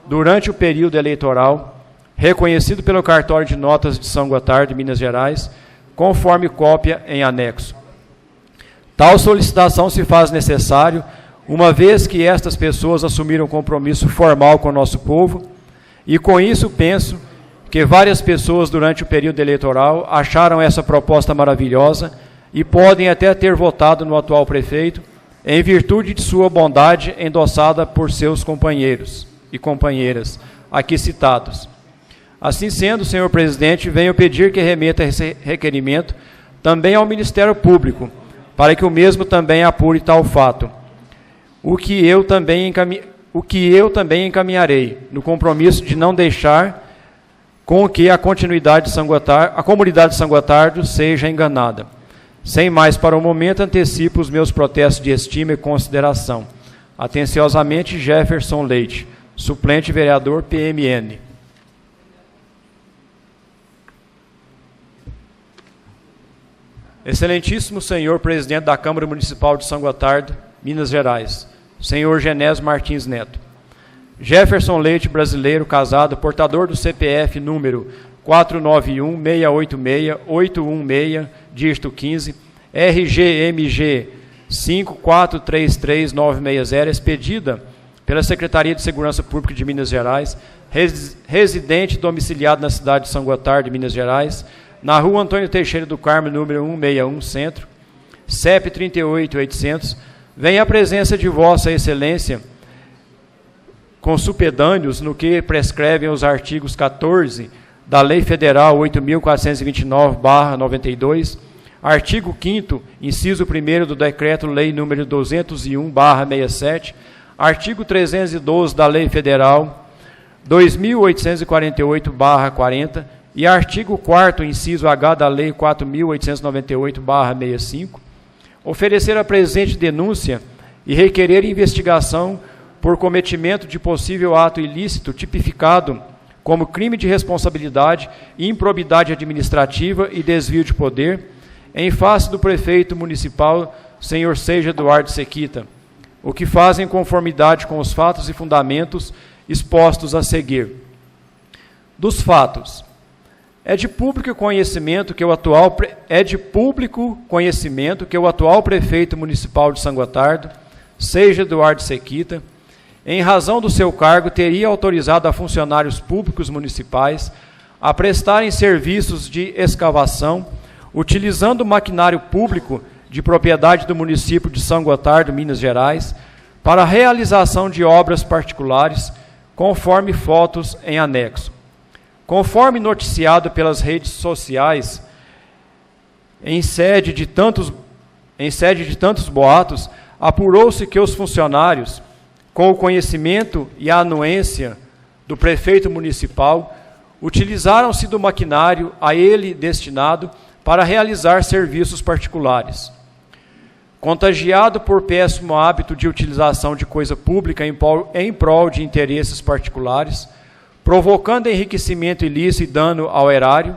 durante o período eleitoral, reconhecido pelo cartório de notas de São Gotardo, Minas Gerais, conforme cópia em anexo. Tal solicitação se faz necessário, uma vez que estas pessoas assumiram compromisso formal com o nosso povo, e com isso penso que várias pessoas durante o período eleitoral acharam essa proposta maravilhosa e podem até ter votado no atual prefeito, em virtude de sua bondade endossada por seus companheiros e companheiras, aqui citados. Assim sendo, senhor presidente, venho pedir que remeta esse requerimento também ao Ministério Público, para que o mesmo também apure tal fato, o que eu também encaminharei, no compromisso de não deixar com que a comunidade de São Gotardo seja enganada. Sem mais para o momento, antecipo os meus protestos de estima e consideração. Atenciosamente, Jefferson Leite, suplente vereador PMN. Excelentíssimo senhor presidente da Câmara Municipal de São Gotardo, Minas Gerais, senhor Genésio Martins Neto. Jefferson Leite, brasileiro, casado, portador do CPF número 491-686-816, dígito 15, RGMG 5433960, expedida pela Secretaria de Segurança Pública de Minas Gerais, residente domiciliado na cidade de São Gotardo, Minas Gerais, na rua Antônio Teixeira do Carmo, número 161, Centro, CEP 38800, vem a presença de Vossa Excelência com supedâneos no que prescrevem os artigos 14 da Lei Federal 8.429/92, artigo 5º, inciso 1º do Decreto-Lei número 201/67, artigo 312 da Lei Federal 2.848/40 e artigo 4º, inciso H da Lei 4.898/65, oferecer a presente denúncia e requerer investigação por cometimento de possível ato ilícito tipificado como crime de responsabilidade, improbidade administrativa e desvio de poder, em face do prefeito municipal, senhor Seja Eduardo Sequita, o que fazem em conformidade com os fatos e fundamentos expostos a seguir. Dos fatos, é de público conhecimento que o atual prefeito municipal de São Gotardo, Seja Eduardo Sequita, em razão do seu cargo, teria autorizado a funcionários públicos municipais a prestarem serviços de escavação, utilizando maquinário público de propriedade do município de São Gotardo, Minas Gerais, para a realização de obras particulares, conforme fotos em anexo. Conforme noticiado pelas redes sociais, em sede de tantos boatos, apurou-se que os funcionários, com o conhecimento e a anuência do prefeito municipal, utilizaram-se do maquinário a ele destinado para realizar serviços particulares. Contagiado por péssimo hábito de utilização de coisa pública em prol de interesses particulares, provocando enriquecimento ilícito e dano ao erário,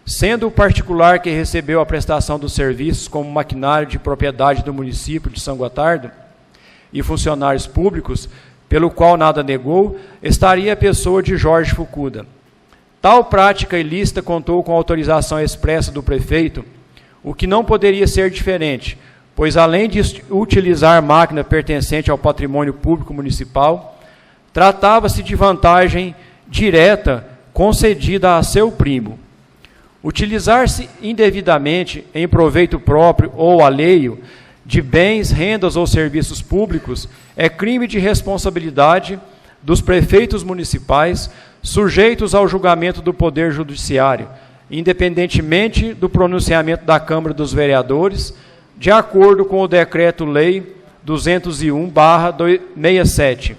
sendo o particular que recebeu a prestação dos serviços como maquinário de propriedade do município de São Gotardo, e funcionários públicos, pelo qual nada negou, estaria a pessoa de Jorge Fukuda. Tal prática ilícita contou com autorização expressa do prefeito, o que não poderia ser diferente, pois além de utilizar máquina pertencente ao patrimônio público municipal, tratava-se de vantagem direta concedida a seu primo. Utilizar-se indevidamente em proveito próprio ou alheio de bens, rendas ou serviços públicos é crime de responsabilidade dos prefeitos municipais sujeitos ao julgamento do Poder Judiciário, independentemente do pronunciamento da Câmara dos Vereadores, de acordo com o Decreto-Lei 201/67.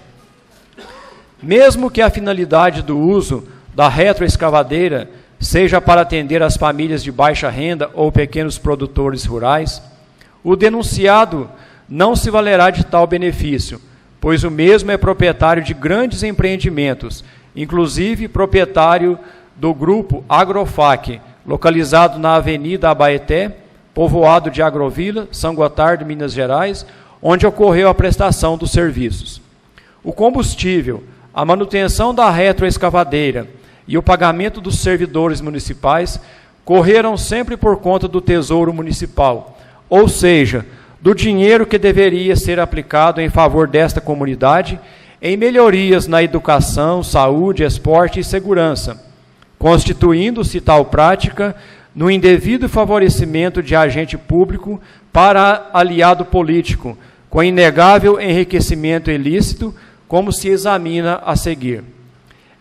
Mesmo que a finalidade do uso da retroescavadeira seja para atender as famílias de baixa renda ou pequenos produtores rurais, o denunciado não se valerá de tal benefício, pois o mesmo é proprietário de grandes empreendimentos, inclusive proprietário do grupo Agrofac, localizado na Avenida Abaeté, povoado de Agrovila, São Gotardo, Minas Gerais, onde ocorreu a prestação dos serviços. O combustível, a manutenção da retroescavadeira e o pagamento dos servidores municipais correram sempre por conta do Tesouro Municipal, ou seja, do dinheiro que deveria ser aplicado em favor desta comunidade em melhorias na educação, saúde, esporte e segurança, constituindo-se tal prática no indevido favorecimento de agente público para aliado político, com inegável enriquecimento ilícito, como se examina a seguir.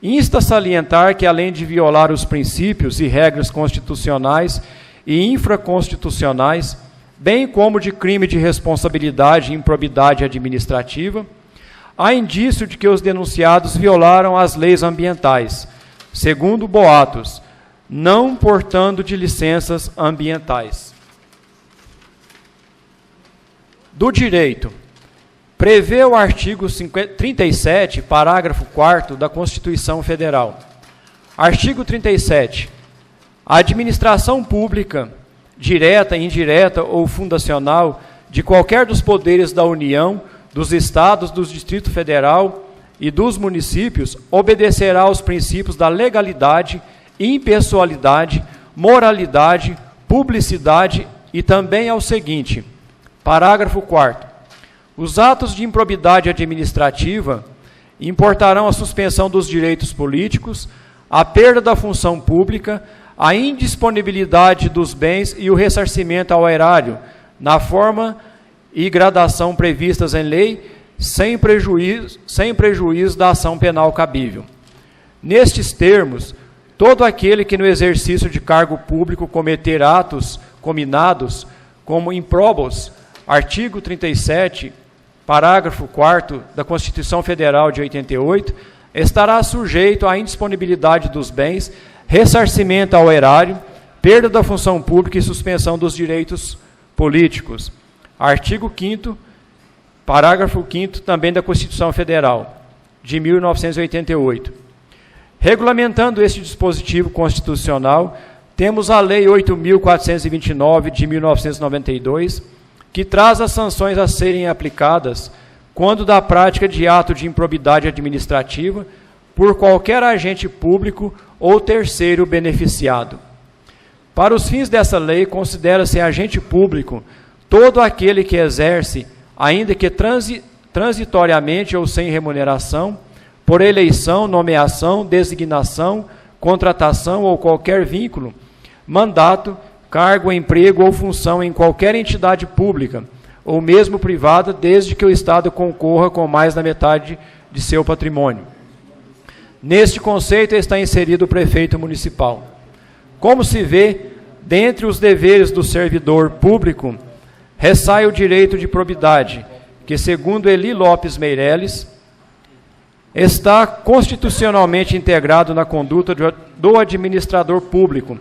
Insta a salientar que, além de violar os princípios e regras constitucionais e infraconstitucionais, bem como de crime de responsabilidade e improbidade administrativa, há indício de que os denunciados violaram as leis ambientais, segundo boatos, não portando de licenças ambientais. Do direito, prevê o artigo 37, parágrafo 4º da Constituição Federal. Artigo 37. A administração pública, direta, indireta ou fundacional, de qualquer dos poderes da União, dos Estados, do Distrito Federal e dos municípios, obedecerá aos princípios da legalidade, impessoalidade, moralidade, publicidade e também ao seguinte. Parágrafo 4º. Os atos de improbidade administrativa importarão a suspensão dos direitos políticos, a perda da função pública, a indisponibilidade dos bens e o ressarcimento ao erário, na forma e gradação previstas em lei, sem prejuízo da ação penal cabível. Nestes termos, todo aquele que no exercício de cargo público cometer atos cominados como improbos, artigo 37, parágrafo 4º da Constituição Federal de 88, estará sujeito à indisponibilidade dos bens, ressarcimento ao erário, perda da função pública e suspensão dos direitos políticos. Artigo 5º, parágrafo 5º também da Constituição Federal de 1988. Regulamentando este dispositivo constitucional, temos a Lei 8.429 de 1992, que traz as sanções a serem aplicadas quando da prática de ato de improbidade administrativa por qualquer agente público ou terceiro beneficiado. Para os fins dessa lei, considera-se agente público todo aquele que exerce, ainda que transitoriamente ou sem remuneração, por eleição, nomeação, designação, contratação ou qualquer vínculo, mandato, cargo, emprego ou função em qualquer entidade pública, ou mesmo privada, desde que o Estado concorra com mais da metade de seu patrimônio. Neste conceito está inserido o prefeito municipal. Como se vê, dentre os deveres do servidor público, ressai o direito de probidade, que, segundo Eli Lopes Meireles, está constitucionalmente integrado na conduta do administrador público,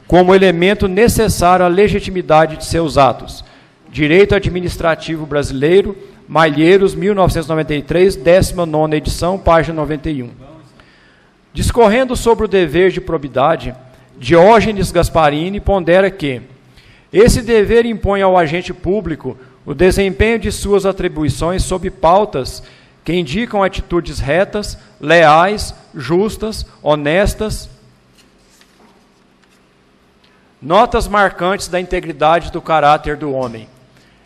como elemento necessário à legitimidade de seus atos. Direito Administrativo Brasileiro, Malheiros, 1993, 19ª edição, página 91. Discorrendo sobre o dever de probidade, Diógenes Gasparini pondera que esse dever impõe ao agente público o desempenho de suas atribuições sob pautas que indicam atitudes retas, leais, justas, honestas, notas marcantes da integridade do caráter do homem.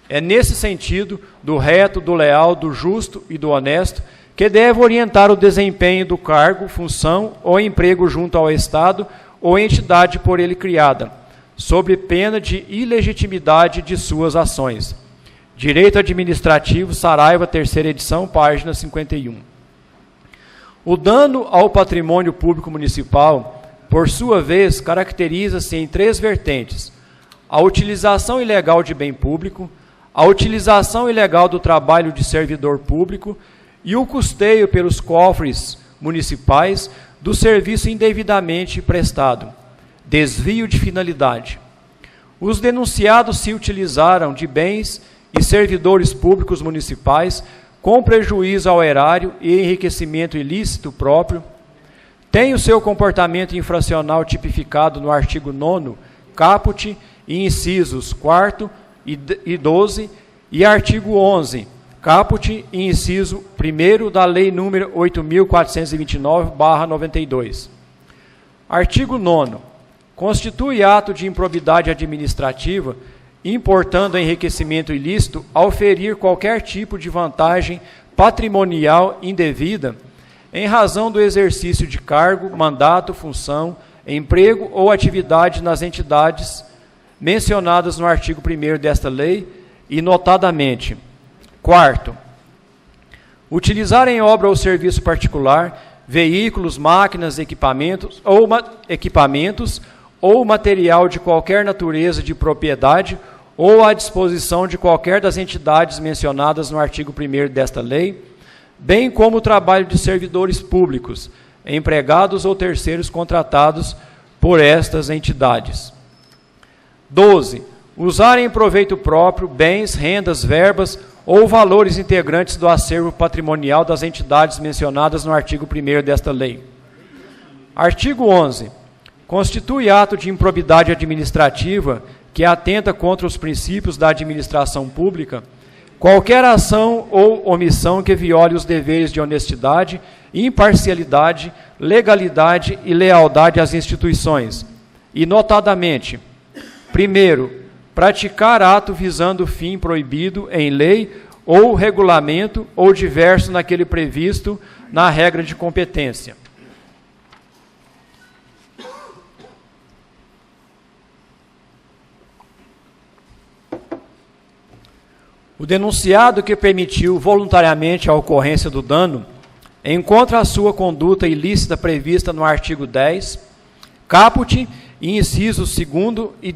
É nesse sentido, do reto, do leal, do justo e do honesto, que deve orientar o desempenho do cargo, função ou emprego junto ao Estado ou entidade por ele criada, sob pena de ilegitimidade de suas ações. Direito Administrativo, Saraiva, 3ª edição, página 51. O dano ao patrimônio público municipal, por sua vez, caracteriza-se em 3 vertentes: a utilização ilegal de bem público, a utilização ilegal do trabalho de servidor público e o custeio pelos cofres municipais do serviço indevidamente prestado, desvio de finalidade. Os denunciados se utilizaram de bens e servidores públicos municipais com prejuízo ao erário e enriquecimento ilícito próprio, têm o seu comportamento infracional tipificado no artigo 9º, caput, e incisos 4º e 12, e artigo 11, caput, e inciso 1º da Lei nº 8.429/92. Artigo 9º. Constitui ato de improbidade administrativa, importando enriquecimento ilícito, ao ferir qualquer tipo de vantagem patrimonial indevida, em razão do exercício de cargo, mandato, função, emprego ou atividade nas entidades mencionadas no artigo 1º desta lei, e notadamente: 4º, utilizar em obra ou serviço particular veículos, máquinas, equipamentos ou material de qualquer natureza de propriedade ou à disposição de qualquer das entidades mencionadas no artigo 1º desta lei, bem como o trabalho de servidores públicos, empregados ou terceiros contratados por estas entidades. 12. Usar em proveito próprio bens, rendas, verbas ou valores integrantes do acervo patrimonial das entidades mencionadas no artigo 1º desta lei. Artigo 11. Constitui ato de improbidade administrativa que atenta contra os princípios da administração pública qualquer ação ou omissão que viole os deveres de honestidade, imparcialidade, legalidade e lealdade às instituições, e notadamente: 1º, praticar ato visando fim proibido em lei ou regulamento ou diverso naquele previsto na regra de competência. O denunciado que permitiu voluntariamente a ocorrência do dano encontra a sua conduta ilícita prevista no artigo 10, caput, e incisos 2º e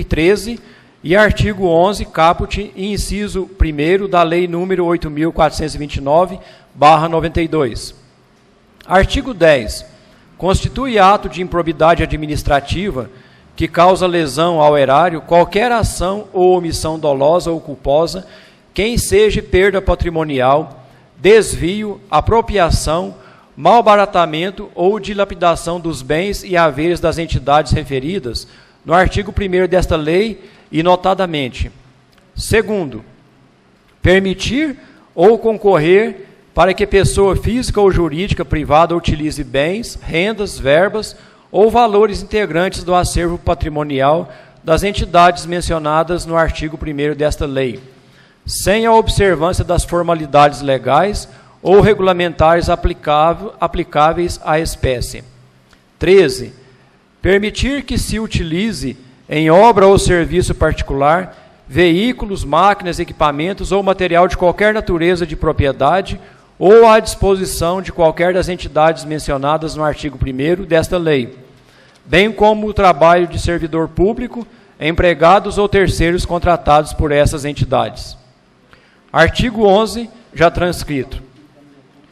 13, e artigo 11, caput, e inciso 1º da Lei nº 8.429/92. Artigo 10. Constitui ato de improbidade administrativa que causa lesão ao erário qualquer ação ou omissão dolosa ou culposa que enseje perda patrimonial, desvio, apropriação, malbaratamento ou dilapidação dos bens e haveres das entidades referidas no artigo 1º desta lei, e notadamente: 2º, permitir ou concorrer para que pessoa física ou jurídica privada utilize bens, rendas, verbas ou valores integrantes do acervo patrimonial das entidades mencionadas no artigo 1º desta lei, sem a observância das formalidades legais ou regulamentares aplicáveis à espécie. 13. Permitir que se utilize em obra ou serviço particular veículos, máquinas, equipamentos ou material de qualquer natureza de propriedade ou à disposição de qualquer das entidades mencionadas no artigo 1º desta lei, bem como o trabalho de servidor público, empregados ou terceiros contratados por essas entidades. Artigo 11, já transcrito.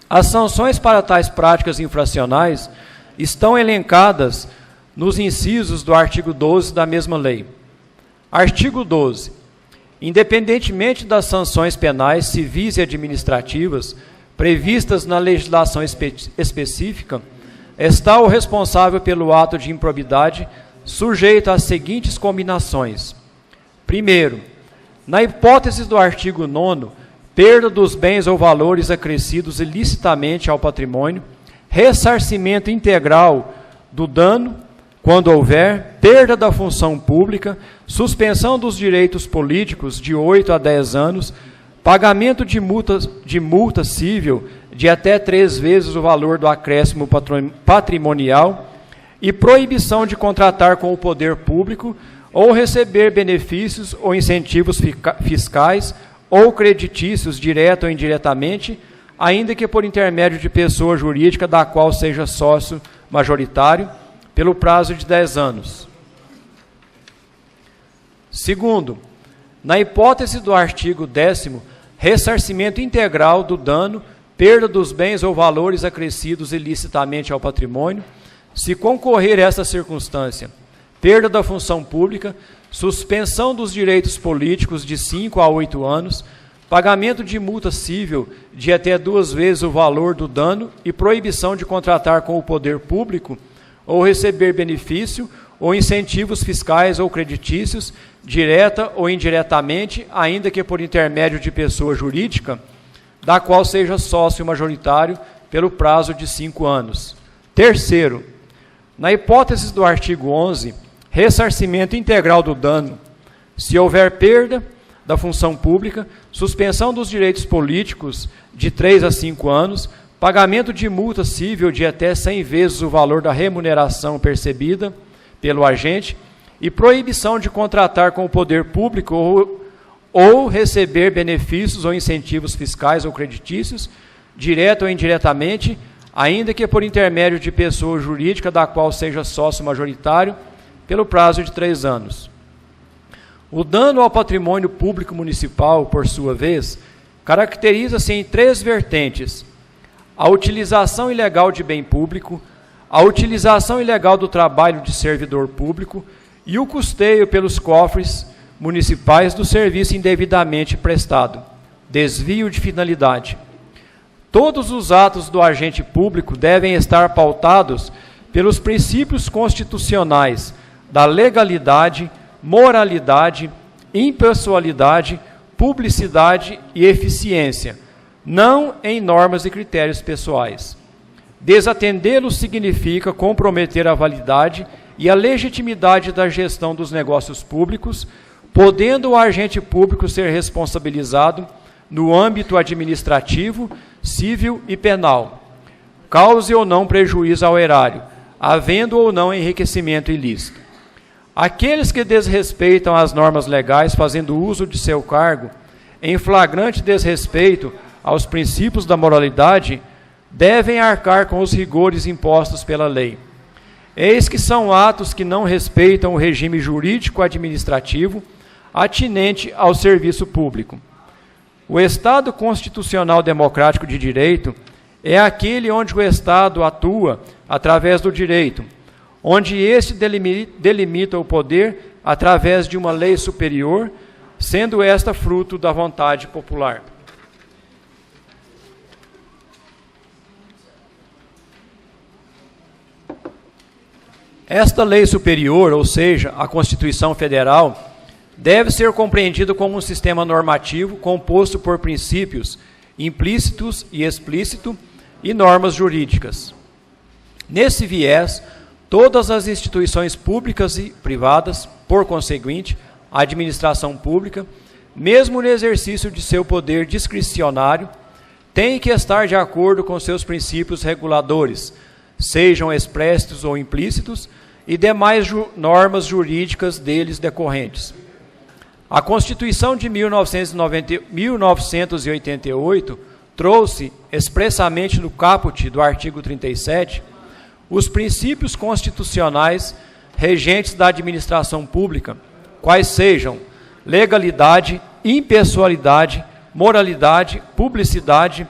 As sanções para tais práticas infracionais estão elencadas nos incisos do artigo 12 da mesma lei. Artigo 12. Independentemente das sanções penais, civis e administrativas previstas na legislação específica, está o responsável pelo ato de improbidade sujeito às seguintes combinações. 1º, na hipótese do artigo 9º, perda dos bens ou valores acrescidos ilicitamente ao patrimônio, ressarcimento integral do dano, quando houver, perda da função pública, suspensão dos direitos políticos de 8 a 10 anos, pagamento de multa civil de até 3 vezes o valor do acréscimo patrimonial e proibição de contratar com o poder público ou receber benefícios ou incentivos fiscais ou creditícios, direto ou indiretamente, ainda que por intermédio de pessoa jurídica da qual seja sócio majoritário, pelo prazo de 10 anos. Segundo, na hipótese do artigo 10º, ressarcimento integral do dano, perda dos bens ou valores acrescidos ilicitamente ao patrimônio, se concorrer esta circunstância, perda da função pública, suspensão dos direitos políticos de 5 a 8 anos, pagamento de multa cível de até 2 vezes o valor do dano e proibição de contratar com o poder público ou receber benefício ou incentivos fiscais ou creditícios, direta ou indiretamente, ainda que por intermédio de pessoa jurídica, da qual seja sócio majoritário pelo prazo de 5 anos. Terceiro, na hipótese do artigo 11, ressarcimento integral do dano, se houver perda da função pública, suspensão dos direitos políticos de 3 a 5 anos, pagamento de multa cível de até 100 vezes o valor da remuneração percebida pelo agente e proibição de contratar com o poder público ou receber benefícios ou incentivos fiscais ou creditícios, direto ou indiretamente, ainda que por intermédio de pessoa jurídica da qual seja sócio majoritário, pelo prazo de 3 anos. O dano ao patrimônio público municipal, por sua vez, caracteriza-se em 3 vertentes: a utilização ilegal de bem público, a utilização ilegal do trabalho de servidor público e o custeio pelos cofres municipais do serviço indevidamente prestado, desvio de finalidade. Todos os atos do agente público devem estar pautados pelos princípios constitucionais da legalidade, moralidade, impessoalidade, publicidade e eficiência, não em normas e critérios pessoais. Desatendê-los significa comprometer a validade e a legitimidade da gestão dos negócios públicos, podendo o agente público ser responsabilizado no âmbito administrativo, civil e penal, cause ou não prejuízo ao erário, havendo ou não enriquecimento ilícito. Aqueles que desrespeitam as normas legais fazendo uso de seu cargo, em flagrante desrespeito aos princípios da moralidade, devem arcar com os rigores impostos pela lei. Eis que são atos que não respeitam o regime jurídico-administrativo atinente ao serviço público. O Estado constitucional democrático de direito é aquele onde o Estado atua através do direito, onde este delimita o poder através de uma lei superior, sendo esta fruto da vontade popular. Esta lei superior, ou seja, a Constituição Federal, deve ser compreendida como um sistema normativo composto por princípios implícitos e explícitos e normas jurídicas. Nesse viés, todas as instituições públicas e privadas, por conseguinte, a administração pública, mesmo no exercício de seu poder discricionário, têm que estar de acordo com seus princípios reguladores, sejam expressos ou implícitos, e demais normas jurídicas deles decorrentes. A Constituição de 1988 trouxe, expressamente no caput do artigo 37, os princípios constitucionais regentes da administração pública, quais sejam legalidade, impessoalidade, moralidade, publicidade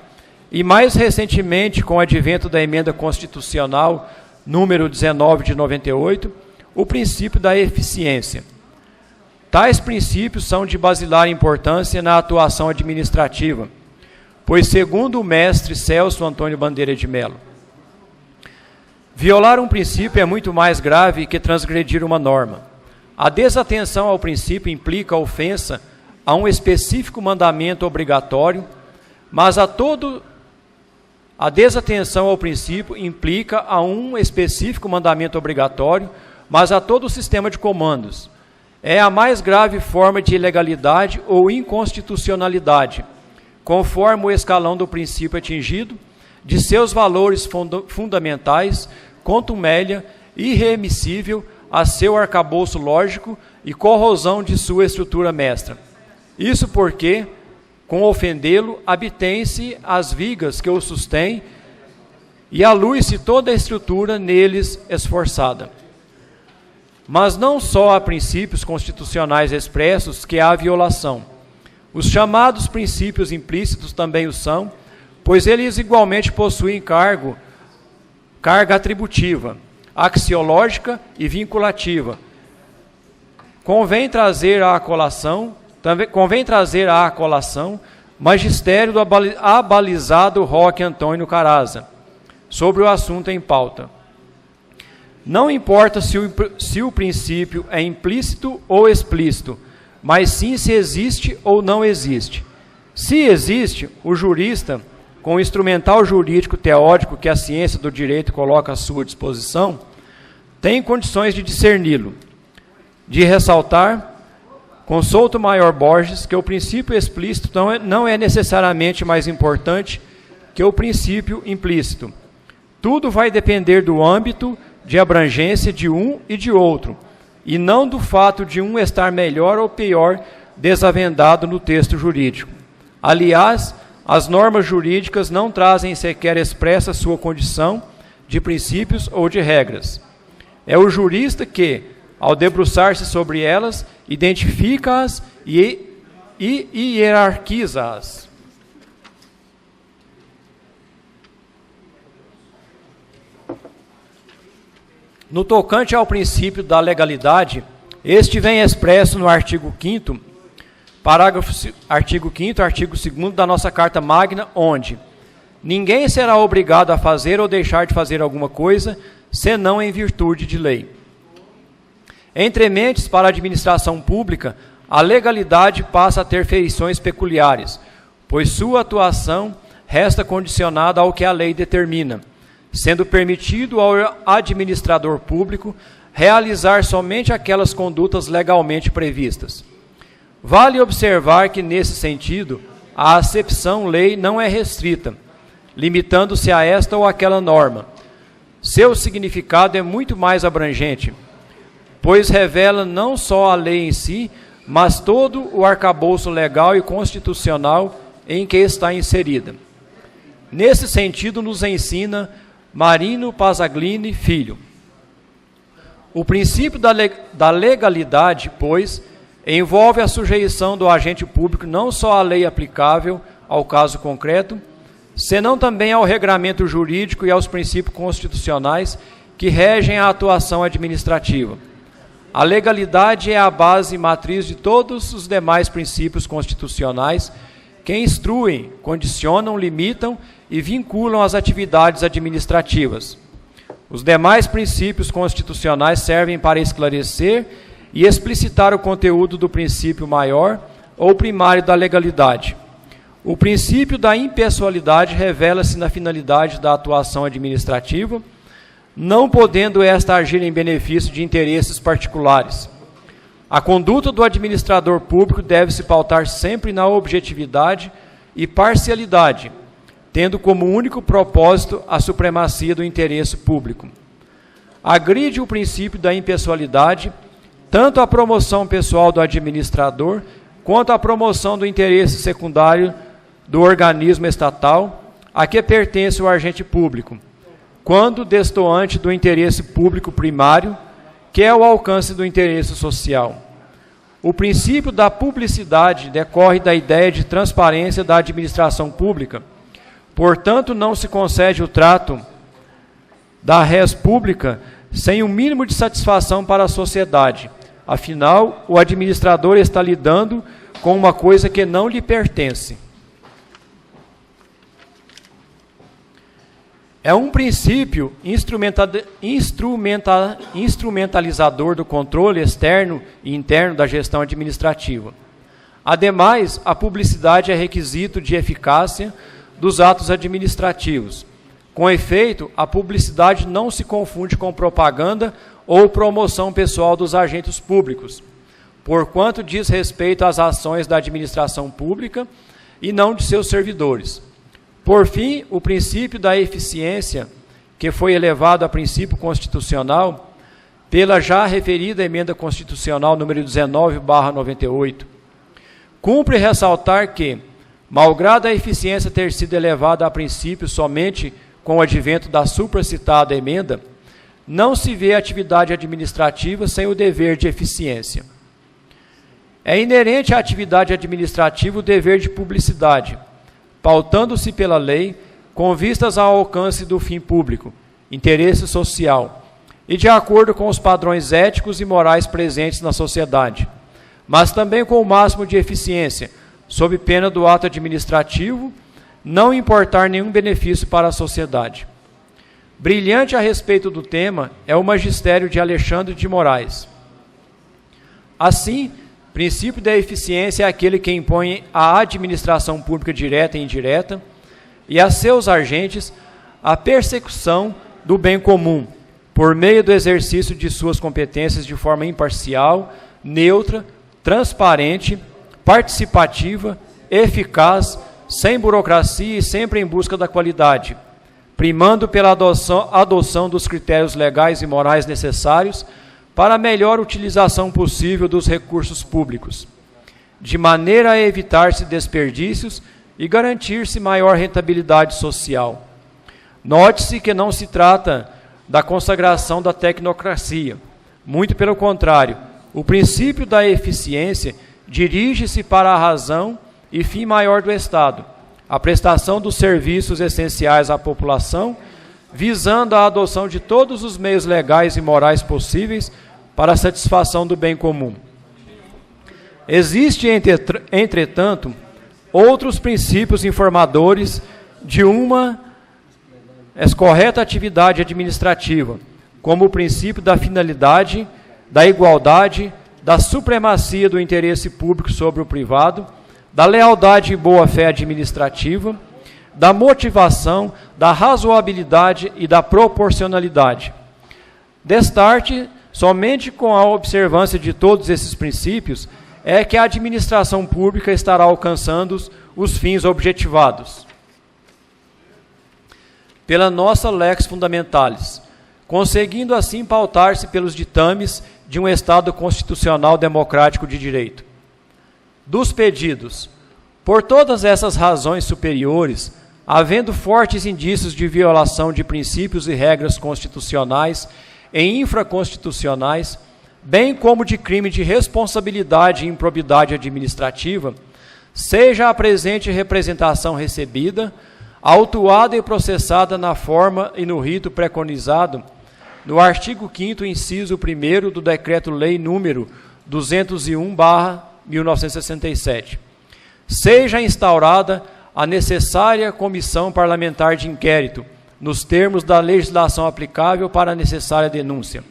e, mais recentemente, com o advento da emenda constitucional número 19 de 98, o princípio da eficiência. Tais princípios são de basilar importância na atuação administrativa, pois, segundo o mestre Celso Antônio Bandeira de Mello, violar um princípio é muito mais grave que transgredir uma norma. A desatenção ao princípio implica ofensa a um específico mandamento obrigatório, mas a desatenção ao princípio implica a um específico mandamento obrigatório, mas a todo o sistema de comandos. É a mais grave forma de ilegalidade ou inconstitucionalidade, conforme o escalão do princípio atingido, de seus valores fundamentais, contumélia irremissível a seu arcabouço lógico e corrosão de sua estrutura mestra. Isso porque, com ofendê-lo, abstém-se as vigas que o sustêm e alui-se toda a estrutura neles esforçada. Mas não só há princípios constitucionais expressos que há violação. Os chamados princípios implícitos também o são, pois eles igualmente possuem carga atributiva, axiológica e vinculativa. Convém trazer à colação magistério do abalizado Roque Antônio Caraza, sobre o assunto em pauta. Não importa se o princípio é implícito ou explícito, mas sim se existe ou não existe. Se existe, o jurista, com o instrumental jurídico teórico que a ciência do direito coloca à sua disposição, tem condições de discerni-lo. De ressaltar, com Souto-Maior Borges, que o princípio explícito não é necessariamente mais importante que o princípio implícito. Tudo vai depender do âmbito de abrangência de um e de outro, e não do fato de um estar melhor ou pior desavendado no texto jurídico. Aliás, as normas jurídicas não trazem sequer expressa sua condição de princípios ou de regras. É o jurista que, ao debruçar-se sobre elas, identifica-as e hierarquiza-as. No tocante ao princípio da legalidade, este vem expresso no artigo 5º, artigo 2º da nossa Carta Magna, onde ninguém será obrigado a fazer ou deixar de fazer alguma coisa, senão em virtude de lei. Entre mentes, para a administração pública, a legalidade passa a ter feições peculiares, pois sua atuação resta condicionada ao que a lei determina, sendo permitido ao administrador público realizar somente aquelas condutas legalmente previstas. Vale observar que, nesse sentido, a acepção lei não é restrita, limitando-se a esta ou aquela norma. Seu significado é muito mais abrangente, pois revela não só a lei em si, mas todo o arcabouço legal e constitucional em que está inserida. Nesse sentido, nos ensina Marino Pasaglini Filho. O princípio da legalidade, pois, envolve a sujeição do agente público não só à lei aplicável ao caso concreto, senão também ao regramento jurídico e aos princípios constitucionais que regem a atuação administrativa. A legalidade é a base e matriz de todos os demais princípios constitucionais que instruem, condicionam, limitam e vinculam as atividades administrativas. Os demais princípios constitucionais servem para esclarecer e explicitar o conteúdo do princípio maior ou primário da legalidade. O princípio da impessoalidade revela-se na finalidade da atuação administrativa, não podendo esta agir em benefício de interesses particulares. A conduta do administrador público deve se pautar sempre na objetividade e parcialidade, tendo como único propósito a supremacia do interesse público. Agride o princípio da impessoalidade tanto a promoção pessoal do administrador quanto a promoção do interesse secundário do organismo estatal a que pertence o agente público, quando destoante do interesse público primário, que é o alcance do interesse social. O princípio da publicidade decorre da ideia de transparência da administração pública. Portanto, não se concede o trato da res pública sem um mínimo de satisfação para a sociedade. Afinal, o administrador está lidando com uma coisa que não lhe pertence. É um princípio instrumentalizador do controle externo e interno da gestão administrativa. Ademais, a publicidade é requisito de eficácia dos atos administrativos. Com efeito, a publicidade não se confunde com propaganda ou promoção pessoal dos agentes públicos, porquanto diz respeito às ações da administração pública e não de seus servidores. Por fim, o princípio da eficiência, que foi elevado a princípio constitucional pela já referida emenda constitucional número 19/98. Cumpre ressaltar que, malgrado a eficiência ter sido elevada a princípio somente com o advento da supracitada emenda, não se vê atividade administrativa sem o dever de eficiência. É inerente à atividade administrativa o dever de publicidade, pautando-se pela lei com vistas ao alcance do fim público, interesse social, e de acordo com os padrões éticos e morais presentes na sociedade, mas também com o máximo de eficiência, sob pena do ato administrativo não importar nenhum benefício para a sociedade. Brilhante a respeito do tema é o magistério de Alexandre de Moraes. Assim, o princípio da eficiência é aquele que impõe à administração pública direta e indireta e a seus agentes a persecução do bem comum, por meio do exercício de suas competências de forma imparcial, neutra, transparente, participativa, eficaz, sem burocracia e sempre em busca da qualidade, primando pela adoção dos critérios legais e morais necessários para a melhor utilização possível dos recursos públicos, de maneira a evitar-se desperdícios e garantir-se maior rentabilidade social. Note-se que não se trata da consagração da tecnocracia, muito pelo contrário, o princípio da eficiência dirige-se para a razão e fim maior do Estado, a prestação dos serviços essenciais à população, visando a adoção de todos os meios legais e morais possíveis para a satisfação do bem comum. Existem, entretanto, outros princípios informadores de uma correta atividade administrativa, como o princípio da finalidade, da igualdade, da supremacia do interesse público sobre o privado, da lealdade e boa-fé administrativa, da motivação, da razoabilidade e da proporcionalidade. Destarte, somente com a observância de todos esses princípios é que a administração pública estará alcançando os fins objetivados. Pela nossa lex fundamentalis, conseguindo assim pautar-se pelos ditames de um Estado constitucional democrático de direito. Dos pedidos, por todas essas razões superiores, havendo fortes indícios de violação de princípios e regras constitucionais e infraconstitucionais, bem como de crime de responsabilidade e improbidade administrativa, seja a presente representação recebida, autuada e processada na forma e no rito preconizado no artigo 5º, inciso 1º do Decreto-Lei número 201/1967. Seja instaurada a necessária comissão parlamentar de inquérito, nos termos da legislação aplicável para a necessária denúncia.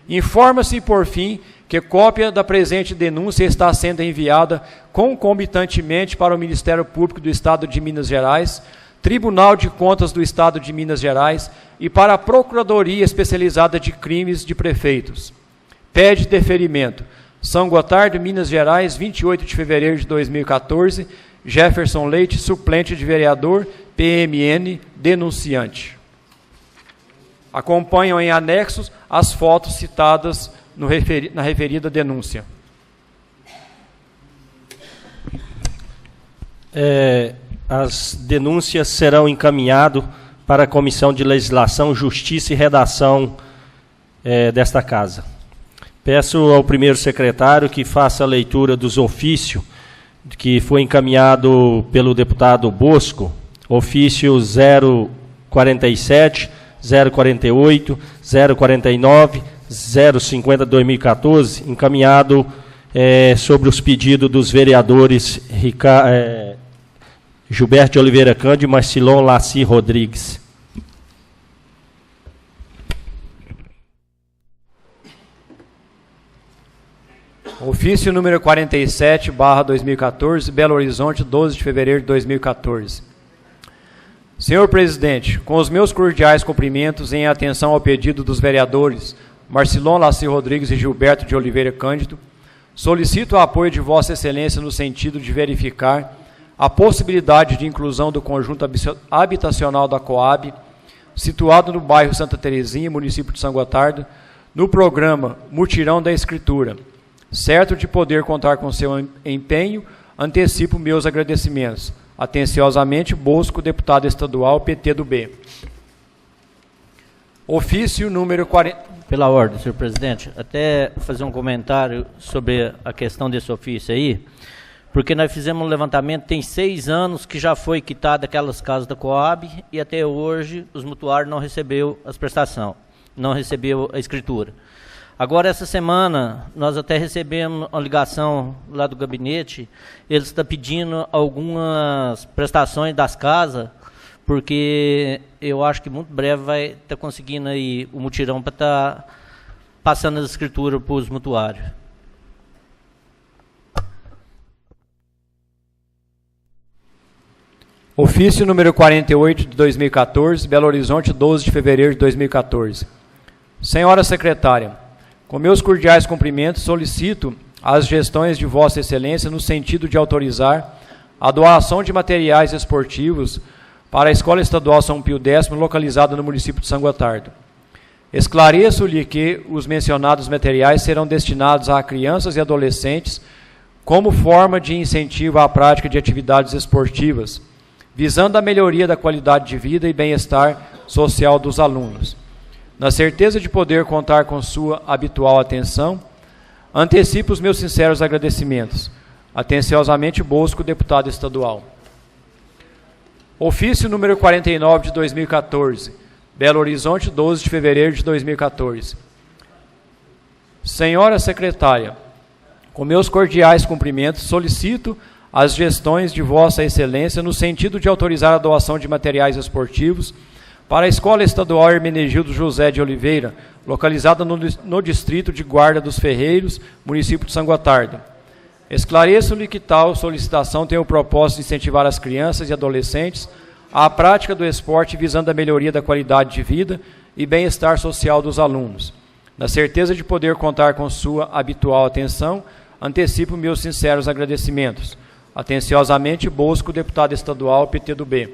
Informa-se, por fim, que cópia da presente denúncia está sendo enviada concomitantemente para o Ministério Público do Estado de Minas Gerais, Tribunal de Contas do Estado de Minas Gerais e para a Procuradoria Especializada de Crimes de Prefeitos. Pede deferimento. São Gotardo, Minas Gerais, 28 de fevereiro de 2014, Jefferson Leite, suplente de vereador, PMN, denunciante. Acompanham em anexos as fotos citadas na referida denúncia. As denúncias serão encaminhadas para a Comissão de Legislação, Justiça e Redação desta Casa. Peço ao primeiro secretário que faça a leitura dos ofícios que foi encaminhado pelo deputado Bosco, ofício 047, 048, 049, 050/2014, encaminhado sobre os pedidos dos vereadores Gilberto de Oliveira Cândido e Marcilon Laci Rodrigues. Ofício número 47/2014, Belo Horizonte, 12 de fevereiro de 2014. Senhor Presidente, com os meus cordiais cumprimentos em atenção ao pedido dos vereadores Marcilon Laci Rodrigues e Gilberto de Oliveira Cândido, solicito o apoio de Vossa Excelência no sentido de verificar a possibilidade de inclusão do conjunto habitacional da Coab, situado no bairro Santa Terezinha, município de São Gotardo, no programa Mutirão da Escritura. Certo de poder contar com seu empenho, antecipo meus agradecimentos. Atenciosamente, Bosco, deputado estadual, PT do B. Ofício número 40... Pela ordem, senhor presidente, até fazer um comentário sobre a questão desse ofício aí, porque nós fizemos um levantamento, tem 6 anos que já foi quitada aquelas casas da Coab e até hoje os mutuários não recebeu as prestações, não recebeu a escritura. Agora, essa semana, nós até recebemos uma ligação lá do gabinete, eles estão pedindo algumas prestações das casas, porque eu acho que muito breve vai estar conseguindo aí o mutirão para estar passando as escrituras para os mutuários. Ofício número 48 de 2014, Belo Horizonte, 12 de fevereiro de 2014. Senhora secretária, com meus cordiais cumprimentos, solicito as gestões de Vossa Excelência no sentido de autorizar a doação de materiais esportivos para a Escola Estadual São Pio X, localizada no município de São Gotardo. Esclareço-lhe que os mencionados materiais serão destinados a crianças e adolescentes como forma de incentivo à prática de atividades esportivas, visando a melhoria da qualidade de vida e bem-estar social dos alunos. Na certeza de poder contar com sua habitual atenção, antecipo os meus sinceros agradecimentos. Atenciosamente, Bosco, deputado estadual. Ofício número 49 de 2014, Belo Horizonte, 12 de fevereiro de 2014. Senhora secretária, com meus cordiais cumprimentos, solicito as gestões de Vossa Excelência no sentido de autorizar a doação de materiais esportivos para a Escola Estadual Hermenegildo José de Oliveira, localizada no distrito de Guarda dos Ferreiros, município de São Gotardo. Esclareço-lhe que tal solicitação tem o propósito de incentivar as crianças e adolescentes à prática do esporte visando a melhoria da qualidade de vida e bem-estar social dos alunos. Na certeza de poder contar com sua habitual atenção, antecipo meus sinceros agradecimentos. Atenciosamente, Bosco, deputado estadual, PTdoB.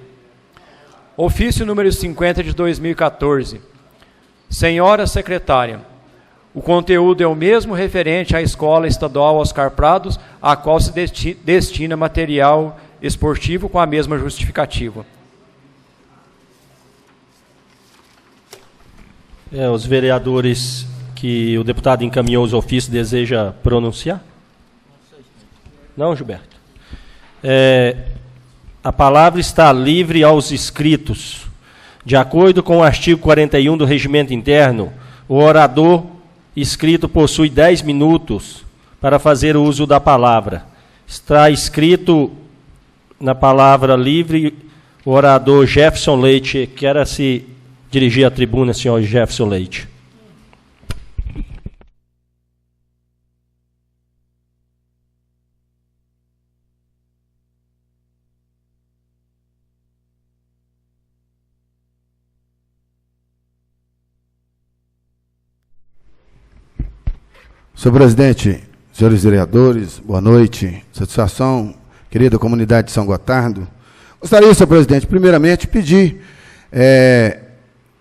Ofício número 50 de 2014. Senhora secretária, o conteúdo é o mesmo referente à Escola Estadual Oscar Prados, a qual se destina material esportivo com a mesma justificativa. Os vereadores que o deputado encaminhou os ofícios deseja pronunciar? Não, Gilberto. A palavra está livre aos inscritos. De acordo com o artigo 41 do Regimento Interno, o orador inscrito possui 10 minutos para fazer o uso da palavra. Está escrito na palavra livre o orador Jefferson Leite. Quer se dirigir à tribuna, senhor Jefferson Leite. Senhor presidente, senhores vereadores, boa noite. Satisfação, querida comunidade de São Gotardo. Gostaria, senhor presidente, primeiramente pedir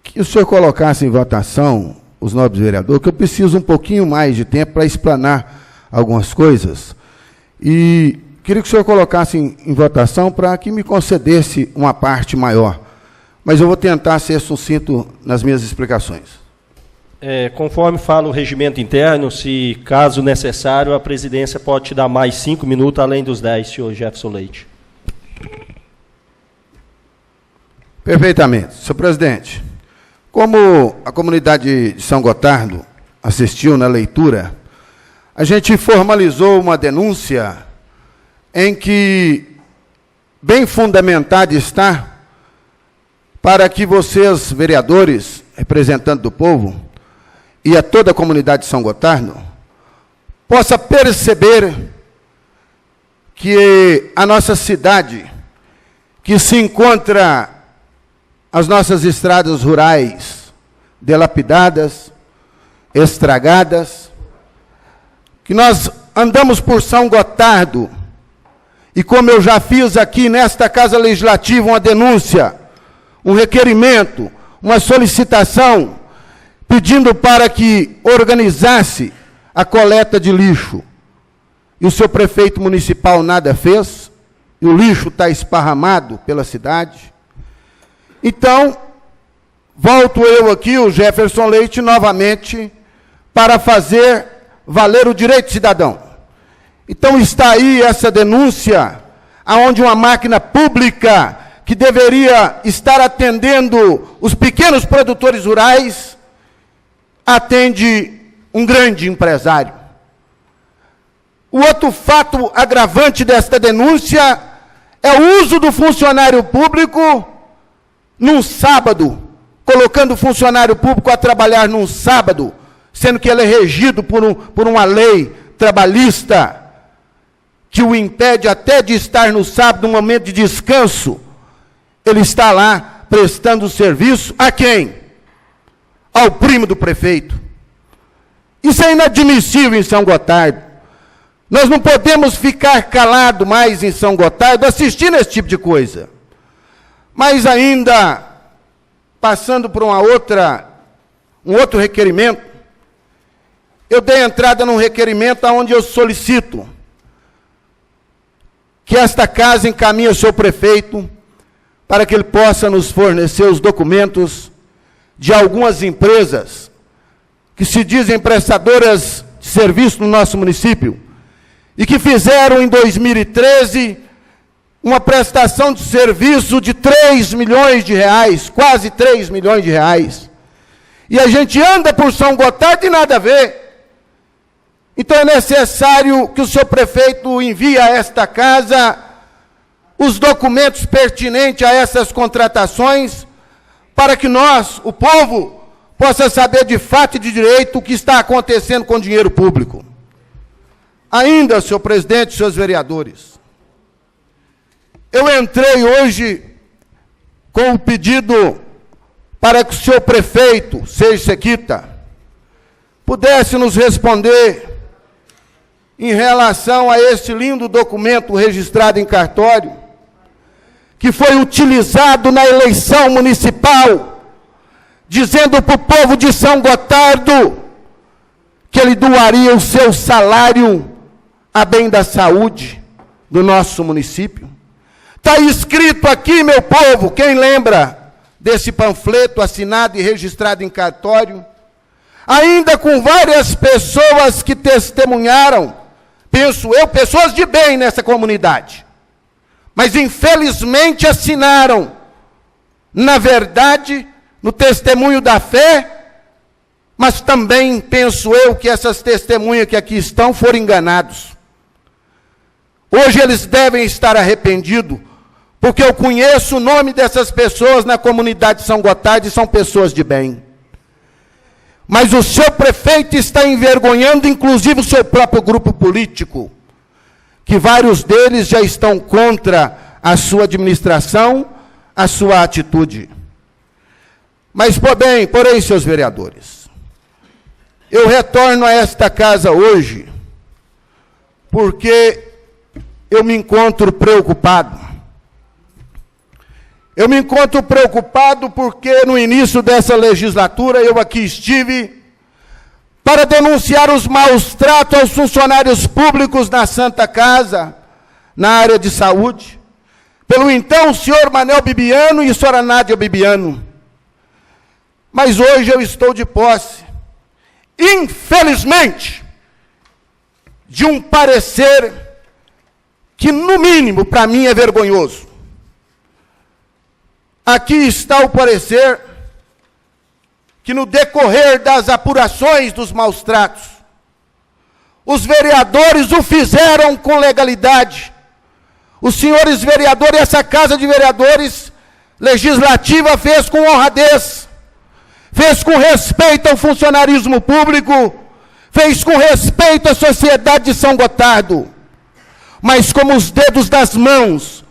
que o senhor colocasse em votação, os nobres vereadores, que eu preciso um pouquinho mais de tempo para explanar algumas coisas. E queria que o senhor colocasse em votação para que me concedesse uma parte maior. Mas eu vou tentar ser sucinto nas minhas explicações. Conforme fala o regimento interno, se caso necessário, a presidência pode te dar mais 5 minutos, além dos 10, senhor Jefferson Leite. Perfeitamente. Senhor presidente, como a comunidade de São Gotardo assistiu na leitura, a gente formalizou uma denúncia em que, bem fundamentada está, para que vocês, vereadores, representantes do povo, e a toda a comunidade de São Gotardo, possa perceber que a nossa cidade, que se encontra as nossas estradas rurais dilapidadas, estragadas, que nós andamos por São Gotardo, e como eu já fiz aqui nesta Casa Legislativa uma denúncia, um requerimento, uma solicitação, pedindo para que organizasse a coleta de lixo. E o seu prefeito municipal nada fez, e o lixo está esparramado pela cidade. Então, volto eu aqui, o Jefferson Leite, novamente, para fazer valer o direito cidadão. Então está aí essa denúncia, aonde uma máquina pública que deveria estar atendendo os pequenos produtores rurais, atende um grande empresário. O outro fato agravante desta denúncia é o uso do funcionário público num sábado, colocando o funcionário público a trabalhar num sábado, sendo que ele é regido por uma lei trabalhista que o impede até de estar no sábado, no momento de descanso. Ele está lá prestando serviço a quem? Ao primo do prefeito. Isso é inadmissível em São Gotardo. Nós não podemos ficar calados mais em São Gotardo assistindo esse tipo de coisa. Mas ainda, passando por um outro requerimento, eu dei entrada num requerimento onde eu solicito que esta casa encaminhe ao seu prefeito para que ele possa nos fornecer os documentos de algumas empresas que se dizem prestadoras de serviço no nosso município e que fizeram em 2013 uma prestação de serviço de 3 milhões de reais, quase 3 milhões de reais. E a gente anda por São Gotardo e nada a ver. Então é necessário que o senhor prefeito envie a esta casa os documentos pertinentes a essas contratações, para que nós, o povo, possa saber de fato e de direito o que está acontecendo com o dinheiro público. Ainda, senhor presidente, senhores vereadores, eu entrei hoje com o pedido para que o senhor prefeito, Sérgio Sequita, pudesse nos responder em relação a esse lindo documento registrado em cartório, que foi utilizado na eleição municipal, dizendo para o povo de São Gotardo que ele doaria o seu salário a bem da saúde do nosso município. Está escrito aqui, meu povo, quem lembra desse panfleto assinado e registrado em cartório, ainda com várias pessoas que testemunharam, penso eu, pessoas de bem nessa comunidade, mas infelizmente assinaram, na verdade, no testemunho da fé, mas também penso eu que essas testemunhas que aqui estão foram enganados. Hoje eles devem estar arrependidos, porque eu conheço o nome dessas pessoas na comunidade de São Gotardo e são pessoas de bem. Mas o seu prefeito está envergonhando, inclusive, o seu próprio grupo político, que vários deles já estão contra a sua administração, a sua atitude. Mas, porém, seus vereadores, eu retorno a esta casa hoje, porque eu me encontro preocupado. Eu me encontro preocupado porque no início dessa legislatura eu aqui estive para denunciar os maus tratos aos funcionários públicos na Santa Casa, na área de saúde, pelo então senhor Manel Bibiano e senhora Nádia Bibiano. Mas hoje eu estou de posse, infelizmente, de um parecer que, no mínimo, para mim é vergonhoso. Aqui está o parecer que, no decorrer das apurações dos maus tratos, os vereadores o fizeram com legalidade. Os senhores vereadores, essa Casa de Vereadores Legislativa fez com honradez, fez com respeito ao funcionarismo público, fez com respeito à sociedade de São Gotardo. Mas como os dedos das mãos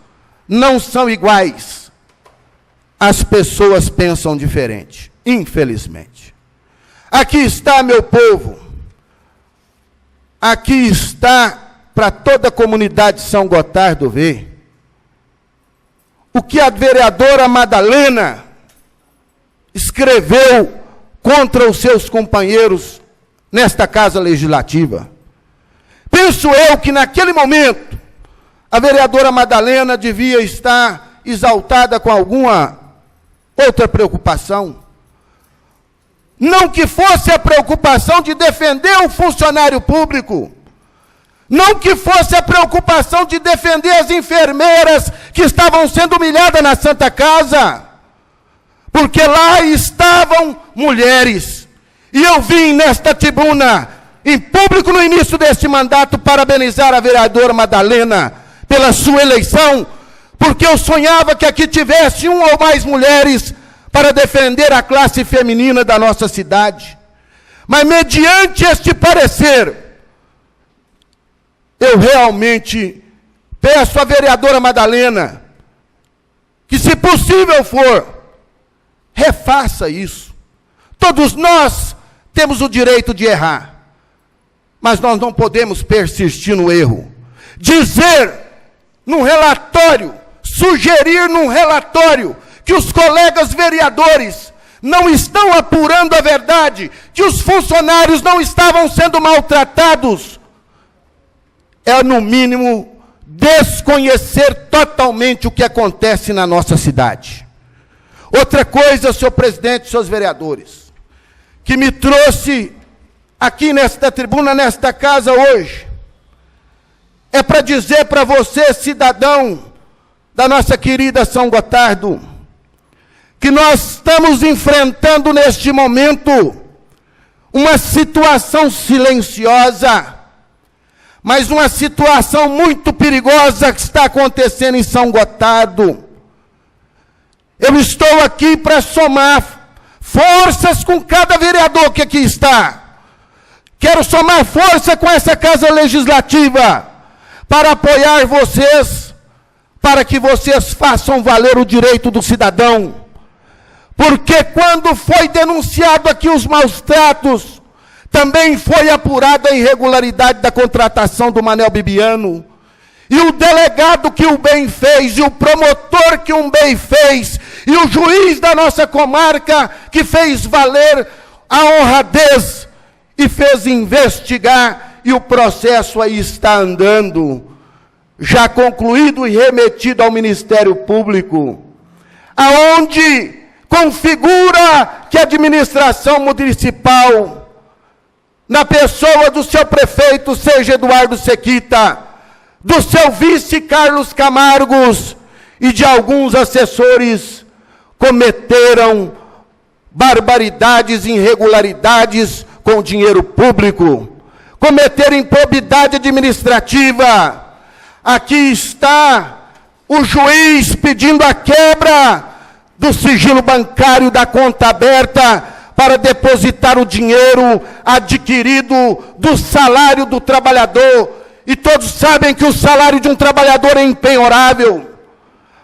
não são iguais, as pessoas pensam diferente, infelizmente. Aqui está, meu povo, aqui está para toda a comunidade de São Gotardo ver o que a vereadora Madalena escreveu contra os seus companheiros nesta Casa Legislativa. Penso eu que naquele momento a vereadora Madalena devia estar exaltada com alguma outra preocupação, não que fosse a preocupação de defender o funcionário público, não que fosse a preocupação de defender as enfermeiras que estavam sendo humilhadas na Santa Casa, porque lá estavam mulheres. E eu vim nesta tribuna, em público no início deste mandato, parabenizar a vereadora Madalena pela sua eleição, porque eu sonhava que aqui tivesse uma ou mais mulheres para defender a classe feminina da nossa cidade. Mas mediante este parecer, eu realmente peço à vereadora Madalena que, se possível for, refaça isso. Todos nós temos o direito de errar, mas nós não podemos persistir no erro. Dizer num relatório, sugerir num relatório que os colegas vereadores não estão apurando a verdade, que os funcionários não estavam sendo maltratados, é, no mínimo, desconhecer totalmente o que acontece na nossa cidade. Outra coisa, senhor presidente, senhores vereadores, que me trouxe aqui nesta tribuna, nesta casa hoje, é para dizer para você, cidadão da nossa querida São Gotardo, que nós estamos enfrentando neste momento uma situação silenciosa, mas uma situação muito perigosa que está acontecendo em São Gotardo. Eu estou aqui para somar forças com cada vereador que aqui está. Quero somar força com essa Casa Legislativa para apoiar vocês, para que vocês façam valer o direito do cidadão. Porque quando foi denunciado aqui os maus tratos, também foi apurada a irregularidade da contratação do Manel Bibiano. E o delegado que o bem fez, e o promotor que o bem fez, e o juiz da nossa comarca que fez valer a honradez e fez investigar, e o processo aí está andando, já concluído e remetido ao Ministério Público, aonde configura que a administração municipal, na pessoa do seu prefeito, seja Eduardo Sequita, do seu vice Carlos Camargos e de alguns assessores, cometeram barbaridades e irregularidades com dinheiro público, cometeram improbidade administrativa. Aqui está o juiz pedindo a quebra do sigilo bancário da conta aberta para depositar o dinheiro adquirido do salário do trabalhador. E todos sabem que o salário de um trabalhador é impenhorável.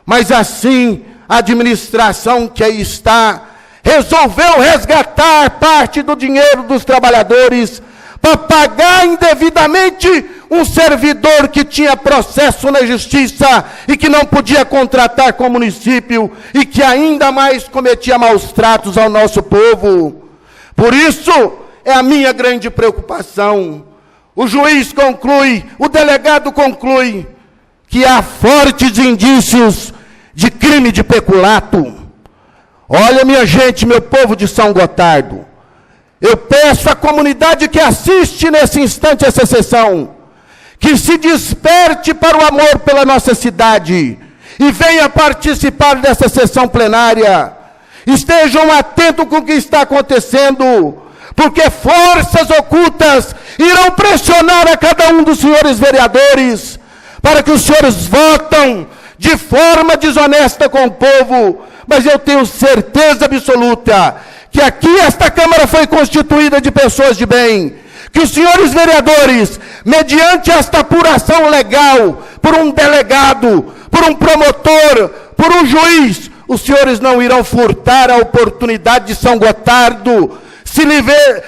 Mas assim, a administração que aí está resolveu resgatar parte do dinheiro dos trabalhadores para pagar indevidamente um servidor que tinha processo na justiça e que não podia contratar com o município e que ainda mais cometia maus tratos ao nosso povo. Por isso, é a minha grande preocupação. O juiz conclui, o delegado conclui que há fortes indícios de crime de peculato. Olha, minha gente, meu povo de São Gotardo, eu peço à comunidade que assiste nesse instante essa sessão, que se desperte para o amor pela nossa cidade e venha participar dessa sessão plenária. Estejam atentos com o que está acontecendo, porque forças ocultas irão pressionar a cada um dos senhores vereadores para que os senhores votem de forma desonesta com o povo. Mas eu tenho certeza absoluta que aqui esta Câmara foi constituída de pessoas de bem, que os senhores vereadores, mediante esta apuração legal, por um delegado, por um promotor, por um juiz, os senhores não irão furtar a oportunidade de São Gotardo se ver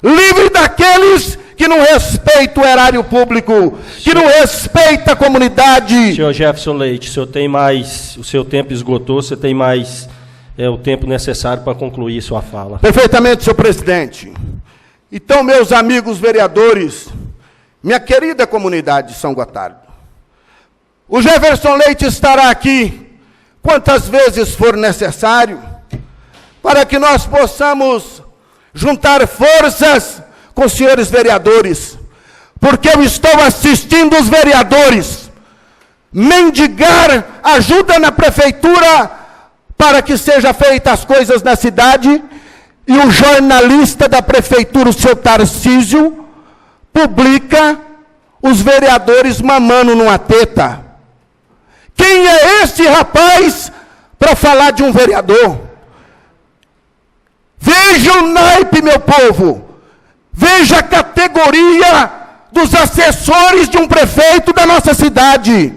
livre daqueles que não respeitam o erário público, que não respeitam a comunidade. Senhor Jefferson Leite, o senhor tem mais, o seu tempo esgotou, você tem mais o tempo necessário para concluir sua fala. Perfeitamente, senhor presidente. Então, meus amigos vereadores, minha querida comunidade de São Gotardo, o Jefferson Leite estará aqui quantas vezes for necessário para que nós possamos juntar forças com os senhores vereadores, porque eu estou assistindo os vereadores mendigar ajuda na prefeitura para que sejam feitas as coisas na cidade, e o jornalista da prefeitura, o seu Tarcísio, publica os vereadores mamando numa teta. Quem é esse rapaz para falar de um vereador? Veja o naipe, meu povo. Veja a categoria dos assessores de um prefeito da nossa cidade.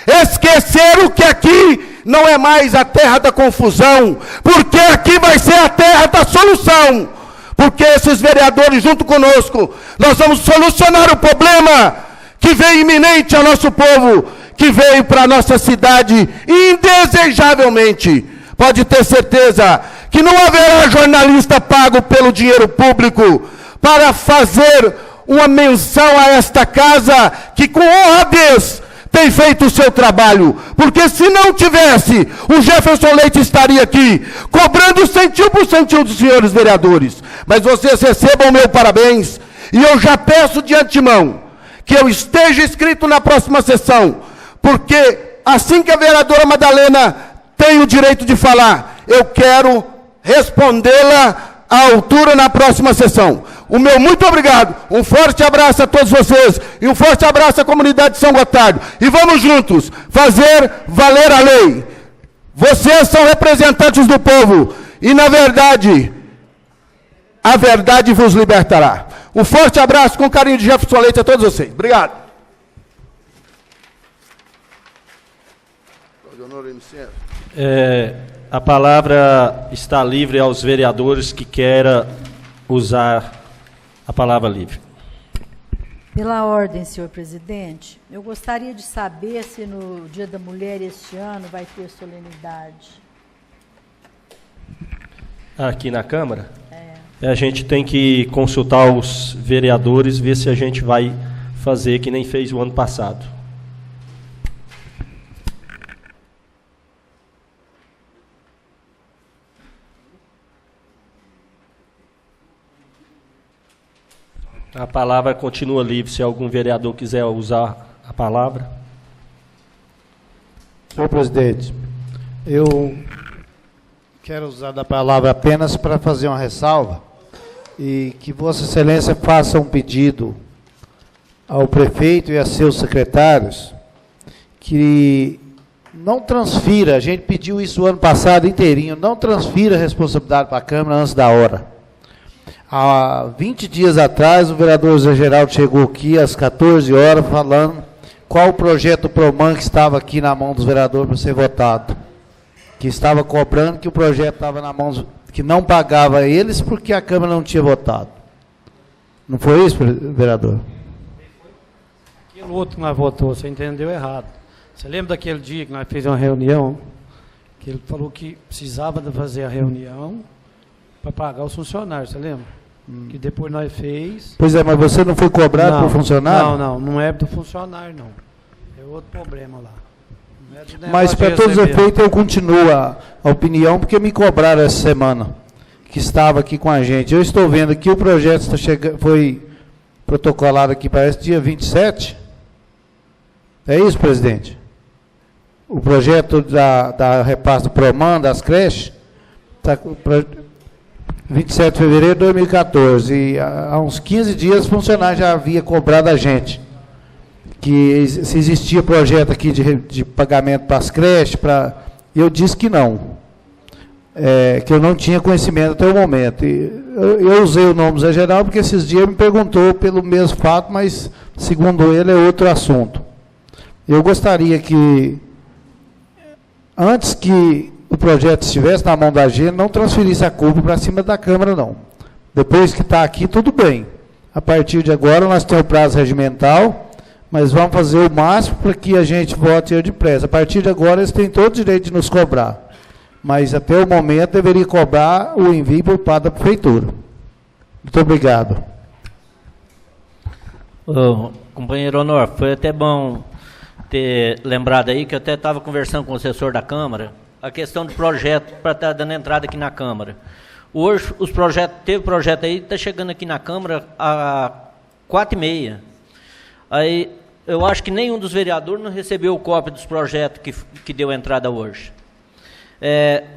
Esqueceram que aqui não é mais a terra da confusão, porque aqui vai ser a terra da solução. Porque esses vereadores, junto conosco, nós vamos solucionar o problema que veio iminente ao nosso povo, que veio para a nossa cidade indesejavelmente. Pode ter certeza que não haverá jornalista pago pelo dinheiro público para fazer uma menção a esta casa, que com honradez tem feito o seu trabalho, porque se não tivesse, o Jefferson Leite estaria aqui, cobrando centil por centil dos senhores vereadores. Mas vocês recebam o meu parabéns, e eu já peço de antemão, que eu esteja inscrito na próxima sessão, porque assim que a vereadora Madalena tem o direito de falar, eu quero respondê-la à altura na próxima sessão. O meu muito obrigado, um forte abraço a todos vocês, e um forte abraço à comunidade de São Gotardo. E vamos juntos fazer valer a lei. Vocês são representantes do povo, e na verdade, a verdade vos libertará. Um forte abraço com carinho de Jefferson Leite a todos vocês. Obrigado. A palavra está livre aos vereadores que queiram usar a palavra livre. Pela ordem, senhor presidente, eu gostaria de saber se no Dia da Mulher este ano vai ter solenidade. Aqui na Câmara? A gente tem que consultar os vereadores, ver se a gente vai fazer que nem fez o ano passado. A palavra continua livre, se algum vereador quiser usar a palavra. Senhor presidente, eu quero usar da palavra apenas para fazer uma ressalva, e que Vossa Excelência faça um pedido ao prefeito e a seus secretários, que não transfira, a gente pediu isso o ano passado inteirinho, não transfira a responsabilidade para a Câmara antes da hora. Há 20 dias atrás, o vereador Zé Geraldo chegou aqui às 14 horas falando qual o projeto Proman que estava aqui na mão dos vereadores para ser votado. Que estava cobrando que o projeto estava na mão, que não pagava eles porque a Câmara não tinha votado. Não foi isso, vereador? Aquilo outro que nós votou, você entendeu errado. Você lembra daquele dia que nós fizemos uma reunião, que ele falou que precisava de fazer a reunião para pagar os funcionários, você lembra? Que depois nós fez. Pois é, mas você não foi cobrado por funcionário? Não é do funcionário, não. É outro problema lá. Mas para todos os efeitos eu continuo a opinião, porque me cobraram essa semana, que estava aqui com a gente. Eu estou vendo que o projeto está chegando, foi protocolado aqui, parece dia 27. É isso, presidente? O projeto da repasse do Proman, das creches, está 27 de fevereiro de 2014, e há uns 15 dias o funcionário já havia cobrado a gente, que se existia projeto aqui de pagamento para as creches, e eu disse que não, que eu não tinha conhecimento até o momento. E eu usei o nome Zé Geraldo porque esses dias me perguntou pelo mesmo fato, mas segundo ele é outro assunto. Eu gostaria que, antes que o projeto estivesse na mão da gente, não transferisse a culpa para cima da Câmara, não. Depois que está aqui, tudo bem. A partir de agora, nós temos o prazo regimental, mas vamos fazer o máximo para que a gente vote depressa. A partir de agora, eles têm todo o direito de nos cobrar. Mas, até o momento, deveria cobrar o envio por parte da Prefeitura. Muito obrigado. Companheiro Honor, foi até bom ter lembrado aí, que eu até estava conversando com o assessor da Câmara, a questão do projeto para estar dando entrada aqui na Câmara. Hoje, teve projeto aí, está chegando aqui na Câmara a 4h30. Aí, eu acho que nenhum dos vereadores não recebeu cópia dos projetos que deu entrada hoje.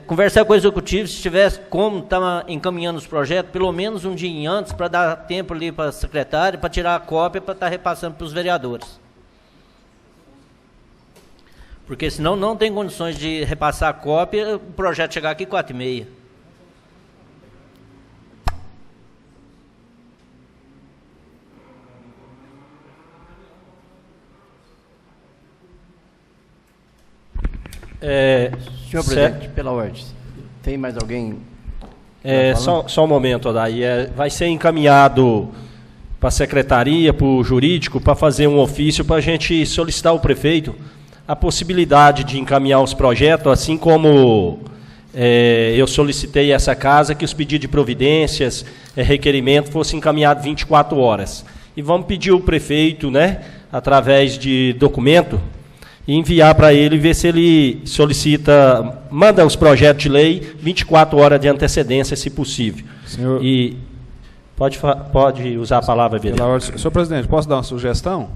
Conversar com o Executivo, se tivesse como estar encaminhando os projetos, pelo menos um dia antes, para dar tempo ali para a secretária, para tirar a cópia, para estar repassando para os vereadores. Porque senão não tem condições de repassar a cópia, o projeto chegar aqui 4h30. Senhor presidente, pela ordem, tem mais alguém? Só um momento, Odaí. Vai ser encaminhado para a secretaria, para o jurídico, para fazer um ofício para a gente solicitar ao prefeito a possibilidade de encaminhar os projetos, assim como eu solicitei essa casa, que os pedidos de providências, requerimento, fossem encaminhados 24 horas. E vamos pedir ao prefeito, né, através de documento, e enviar para ele, ver se ele solicita, manda os projetos de lei 24 horas de antecedência, se possível. Senhor, e pode usar a palavra, vereador. Senhor presidente, posso dar uma sugestão?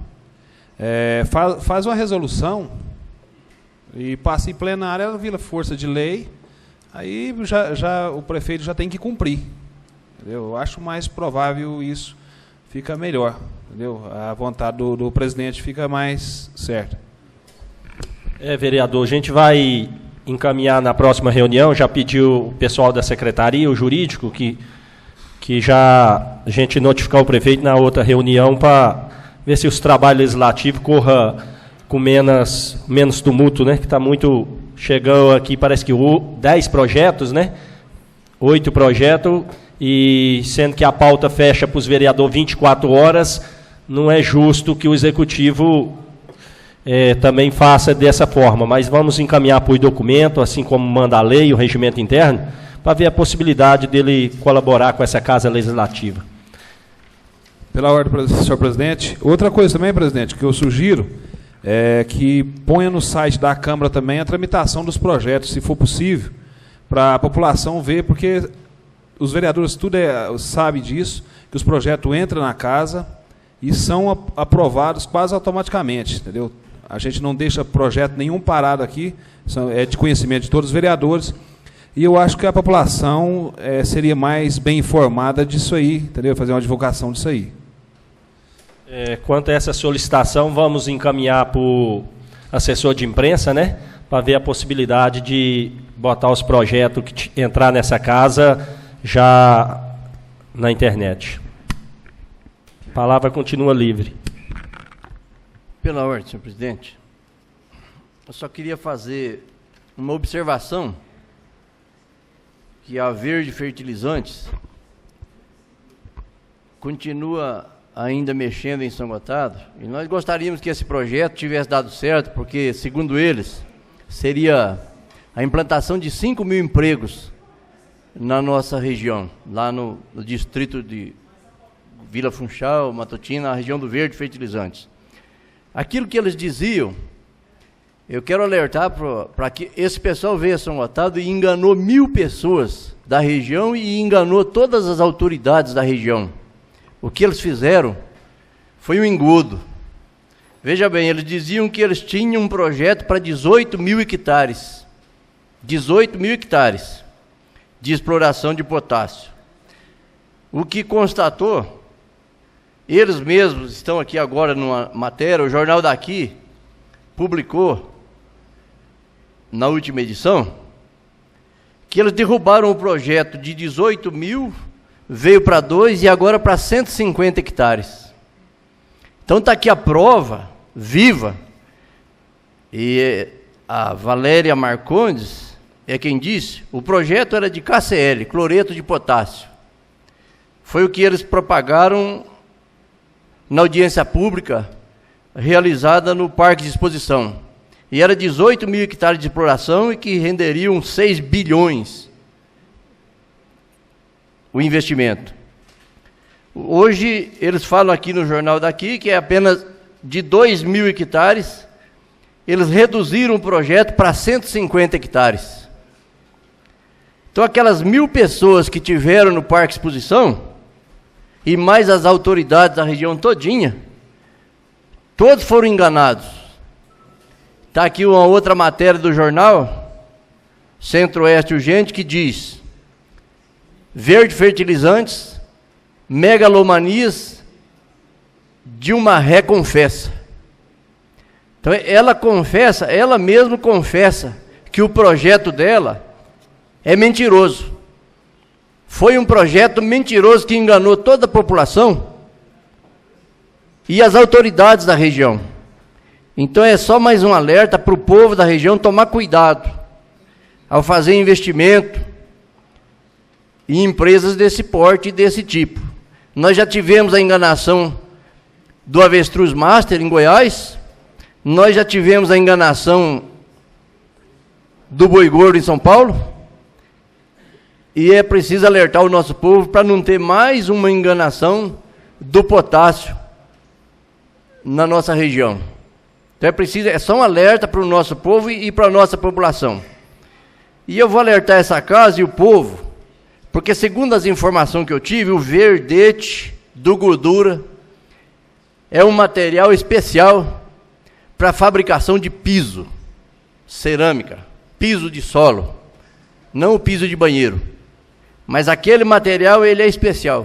Faz uma resolução e passa em plenária, ela vira força de lei, aí o prefeito já tem que cumprir. Entendeu? Eu acho mais provável isso, fica melhor. Entendeu? A vontade do presidente fica mais certa. Vereador, a gente vai encaminhar na próxima reunião, já pediu o pessoal da secretaria, o jurídico, que já a gente notificar o prefeito na outra reunião para ver se os trabalhos legislativos corram com menos tumulto, né? Que está muito... Chegou aqui, parece que 10 projetos, né? 8 projetos, e sendo que a pauta fecha para os vereadores 24 horas, não é justo que o Executivo também faça dessa forma. Mas vamos encaminhar por documento, assim como manda a lei, o regimento interno, para ver a possibilidade dele colaborar com essa Casa Legislativa. Pela ordem, senhor presidente. Outra coisa também, presidente, que eu sugiro é que ponha no site da Câmara também a tramitação dos projetos, se for possível, para a população ver, porque os vereadores tudo sabem disso, que os projetos entram na casa e são aprovados quase automaticamente, entendeu? A gente não deixa projeto nenhum parado aqui, é de conhecimento de todos os vereadores, e eu acho que a população seria mais bem informada disso aí, entendeu? Fazer uma divulgação disso aí. Quanto a essa solicitação, vamos encaminhar para o assessor de imprensa, né? Para ver a possibilidade de botar os projetos que entrar nessa casa já na internet. A palavra continua livre. Pela ordem, senhor presidente, eu só queria fazer uma observação que a Verde Fertilizantes continua ainda mexendo em São Gotardo, e nós gostaríamos que esse projeto tivesse dado certo, porque, segundo eles, seria a implantação de 5.000 empregos na nossa região, lá no distrito de Vila Funchal, Matutina, na região do Verde Fertilizantes. Aquilo que eles diziam, eu quero alertar para que esse pessoal veio a São Gotardo e enganou 1.000 pessoas da região e enganou todas as autoridades da região. O que eles fizeram foi um engodo. Veja bem, eles diziam que eles tinham um projeto para 18.000 hectares. 18.000 hectares de exploração de potássio. O que constatou, eles mesmos estão aqui agora numa matéria, o jornal daqui publicou, na última edição, que eles derrubaram o projeto de 18.000, veio para 2 e agora para 150 hectares. Então está aqui a prova viva, e a Valéria Marcondes é quem disse, o projeto era de KCl, cloreto de potássio. Foi o que eles propagaram na audiência pública realizada no Parque de Exposição. E era 18.000 hectares de exploração e que renderiam 6 bilhões o investimento. Hoje, eles falam aqui no jornal daqui que é apenas de 2.000 hectares, eles reduziram o projeto para 150 hectares. Então, aquelas 1.000 pessoas que tiveram no Parque Exposição, e mais as autoridades da região todinha, todos foram enganados. Está aqui uma outra matéria do jornal, Centro-Oeste Urgente, que diz: Verde Fertilizantes, megalomanias, Dilma Ré confessa. Então, ela mesma confessa que o projeto dela é mentiroso. Foi um projeto mentiroso que enganou toda a população e as autoridades da região. Então é só mais um alerta para o povo da região tomar cuidado ao fazer investimento em empresas desse porte e desse tipo. Nós já tivemos a enganação do Avestruz Master em Goiás, nós já tivemos a enganação do Boi Gordo em São Paulo, e é preciso alertar o nosso povo para não ter mais uma enganação do potássio na nossa região. Então é só um alerta para o nosso povo e para a nossa população. E eu vou alertar essa casa e o povo, porque segundo as informações que eu tive, o verdete do gordura é um material especial para a fabricação de piso, cerâmica, piso de solo, não o piso de banheiro. Mas aquele material, ele é especial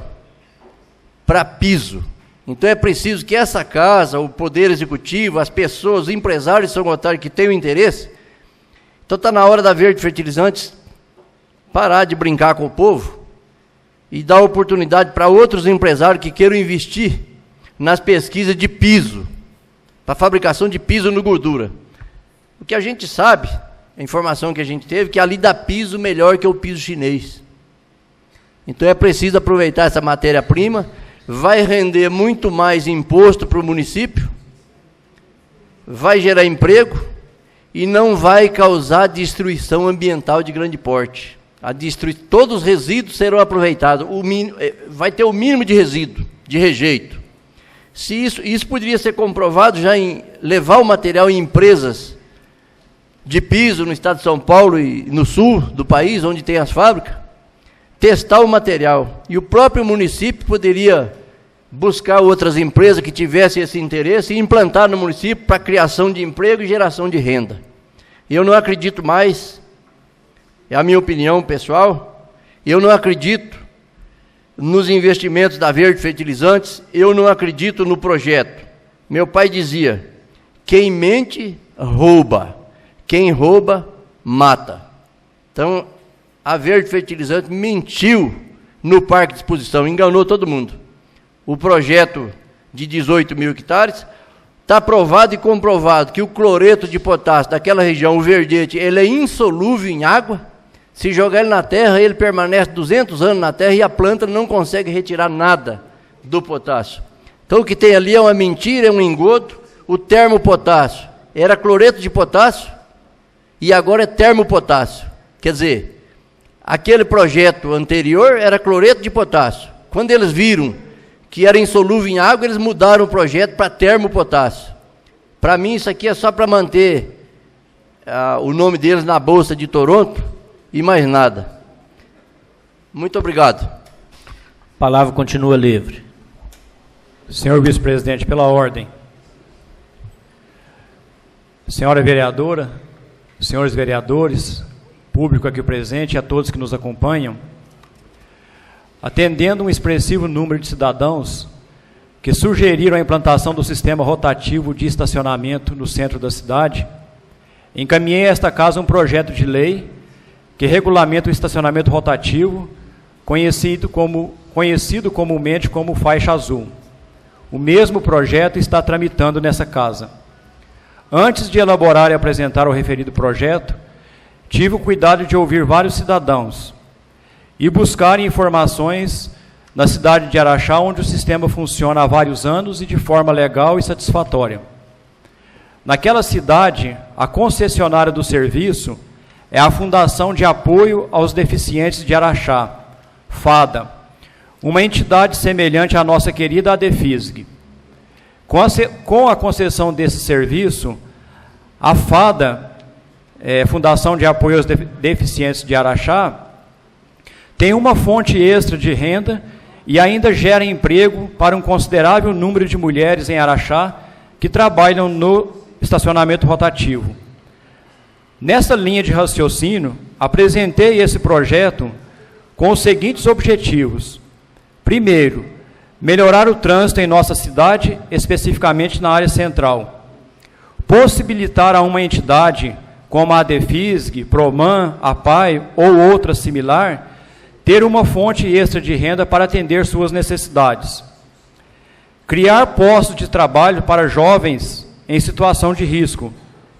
para piso. Então é preciso que essa casa, o Poder Executivo, as pessoas, os empresários de São Gotardo que tenham interesse, então está na hora da Verde Fertilizantes parar de brincar com o povo e dar oportunidade para outros empresários que queiram investir nas pesquisas de piso, para a fabricação de piso no gordura. O que a gente sabe, a informação que a gente teve, que ali dá piso melhor que o piso chinês. Então é preciso aproveitar essa matéria-prima, vai render muito mais imposto para o município, vai gerar emprego e não vai causar destruição ambiental de grande porte. Todos os resíduos serão aproveitados, vai ter o mínimo de resíduo, de rejeito. Se isso poderia ser comprovado já em levar o material em empresas de piso no estado de São Paulo e no sul do país, onde tem as fábricas, testar o material, e o próprio município poderia buscar outras empresas que tivessem esse interesse e implantar no município para criação de emprego e geração de renda. Eu não acredito mais, é a minha opinião pessoal, eu não acredito nos investimentos da Verde Fertilizantes, eu não acredito no projeto. Meu pai dizia: quem mente, rouba, quem rouba, mata. Então, a Verde Fertilizante mentiu no Parque de Exposição, enganou todo mundo. O projeto de 18 mil hectares, está provado e comprovado que o cloreto de potássio daquela região, o verdete, ele é insolúvel em água. Se jogar ele na terra, ele permanece 200 anos na terra e a planta não consegue retirar nada do potássio. Então o que tem ali é uma mentira, é um engodo. O termopotássio era cloreto de potássio e agora é termopotássio. Quer dizer, aquele projeto anterior era cloreto de potássio. Quando eles viram que era insolúvel em água, eles mudaram o projeto para termopotássio. Para mim, isso aqui é só para manter o nome deles na Bolsa de Toronto e mais nada. Muito obrigado. A palavra continua livre. Senhor vice-presidente, pela ordem. Senhora vereadora, senhores vereadores, público aqui presente e a todos que nos acompanham, atendendo um expressivo número de cidadãos que sugeriram a implantação do sistema rotativo de estacionamento no centro da cidade, encaminhei a esta casa um projeto de lei que regulamenta o estacionamento rotativo, conhecido comumente como faixa azul. O mesmo projeto está tramitando nessa casa. Antes de elaborar e apresentar o referido projeto, tive o cuidado de ouvir vários cidadãos e buscar informações na cidade de Araxá, onde o sistema funciona há vários anos e de forma legal e satisfatória. Naquela cidade, a concessionária do serviço é a Fundação de Apoio aos Deficientes de Araxá, FADA, uma entidade semelhante à nossa querida ADEFISG. Com a concessão desse serviço, a FADA, Fundação de Apoio aos Deficientes de Araxá, tem uma fonte extra de renda e ainda gera emprego para um considerável número de mulheres em Araxá que trabalham no estacionamento rotativo. Nessa linha de raciocínio, apresentei esse projeto com os seguintes objetivos. Primeiro, melhorar o trânsito em nossa cidade, especificamente na área central. Possibilitar a uma entidade, como a ADEFISG, PROMAN, APAI ou outra similar, ter uma fonte extra de renda para atender suas necessidades. Criar postos de trabalho para jovens em situação de risco,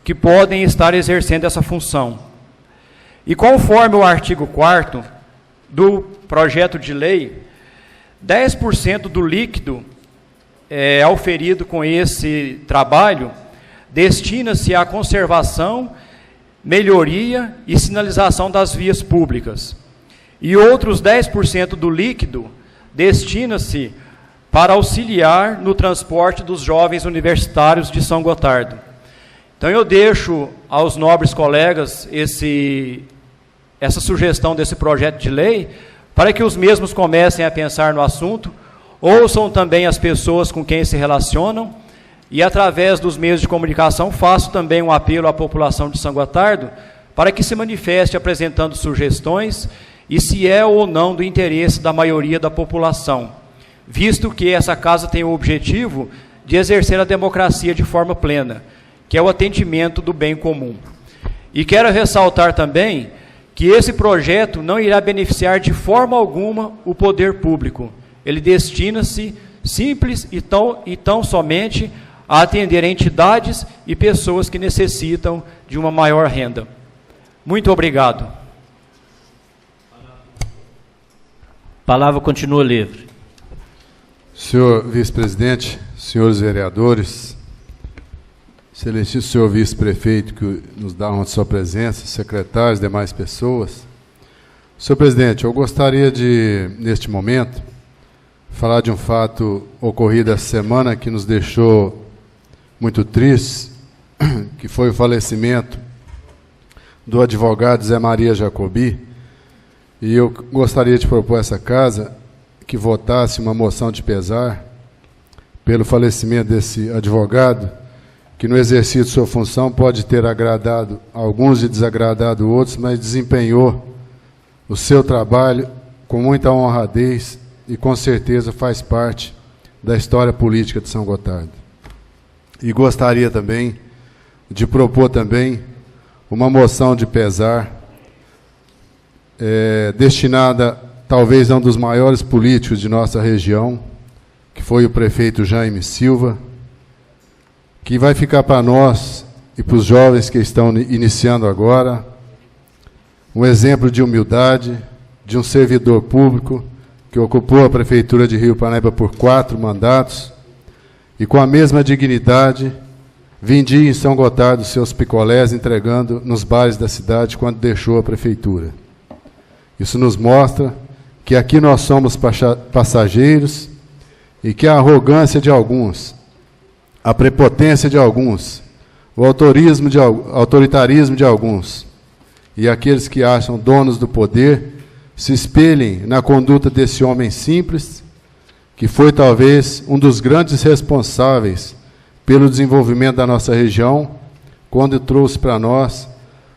que podem estar exercendo essa função. E conforme o artigo 4º do projeto de lei, 10% do líquido auferido com esse trabalho destina-se à conservação, melhoria e sinalização das vias públicas. E outros 10% do líquido destina-se para auxiliar no transporte dos jovens universitários de São Gotardo. Então eu deixo aos nobres colegas essa sugestão desse projeto de lei, para que os mesmos comecem a pensar no assunto, ouçam também as pessoas com quem se relacionam, e através dos meios de comunicação faço também um apelo à população de São Gotardo, para que se manifeste apresentando sugestões, e se é ou não do interesse da maioria da população, visto que essa casa tem o objetivo de exercer a democracia de forma plena, que é o atendimento do bem comum. E quero ressaltar também que esse projeto não irá beneficiar de forma alguma o poder público. Ele destina-se simples e tão somente a atender entidades e pessoas que necessitam de uma maior renda. Muito obrigado. A palavra continua livre. Senhor vice-presidente, senhores vereadores, excelentíssimo senhor vice-prefeito, que nos dá honra de sua presença, secretários, demais pessoas. Senhor presidente, eu gostaria de, neste momento, falar de um fato ocorrido essa semana que nos deixou muito tristes, que foi o falecimento do advogado Zé Maria Jacobi, e eu gostaria de propor a essa casa que votasse uma moção de pesar pelo falecimento desse advogado, que no exercício de sua função pode ter agradado alguns e desagradado outros, mas desempenhou o seu trabalho com muita honradez e com certeza faz parte da história política de São Gotardo. E gostaria também de propor também uma moção de pesar destinada talvez a um dos maiores políticos de nossa região, que foi o prefeito Jaime Silva, que vai ficar para nós e para os jovens que estão iniciando agora um exemplo de humildade, de um servidor público que ocupou a Prefeitura de Rio Paranaíba por 4 mandatos e com a mesma dignidade vendia em São Gotardo seus picolés entregando nos bares da cidade quando deixou a Prefeitura. Isso nos mostra que aqui nós somos passageiros e que a arrogância de alguns, a prepotência de alguns, o autoritarismo de alguns e aqueles que acham donos do poder se espelhem na conduta desse homem simples, que foi talvez um dos grandes responsáveis pelo desenvolvimento da nossa região, quando trouxe para nós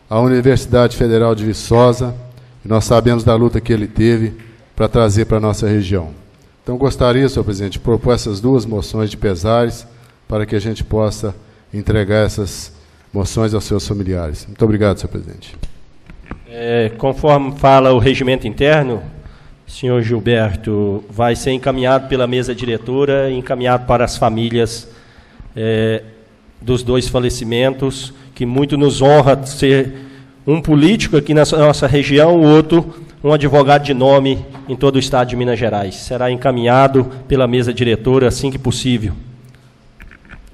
a Universidade Federal de Viçosa, e nós sabemos da luta que ele teve para trazer para a nossa região. Então, gostaria, senhor presidente, de propor essas 2 moções de pesares para que a gente possa entregar essas moções aos seus familiares. Muito obrigado, senhor presidente. Conforme fala o regimento interno, senhor Gilberto, vai ser encaminhado pela mesa diretora e encaminhado para as famílias dos 2 falecimentos, que muito nos honra ser um político aqui na nossa região, o outro um advogado de nome em todo o estado de Minas Gerais. Será encaminhado pela mesa diretora assim que possível.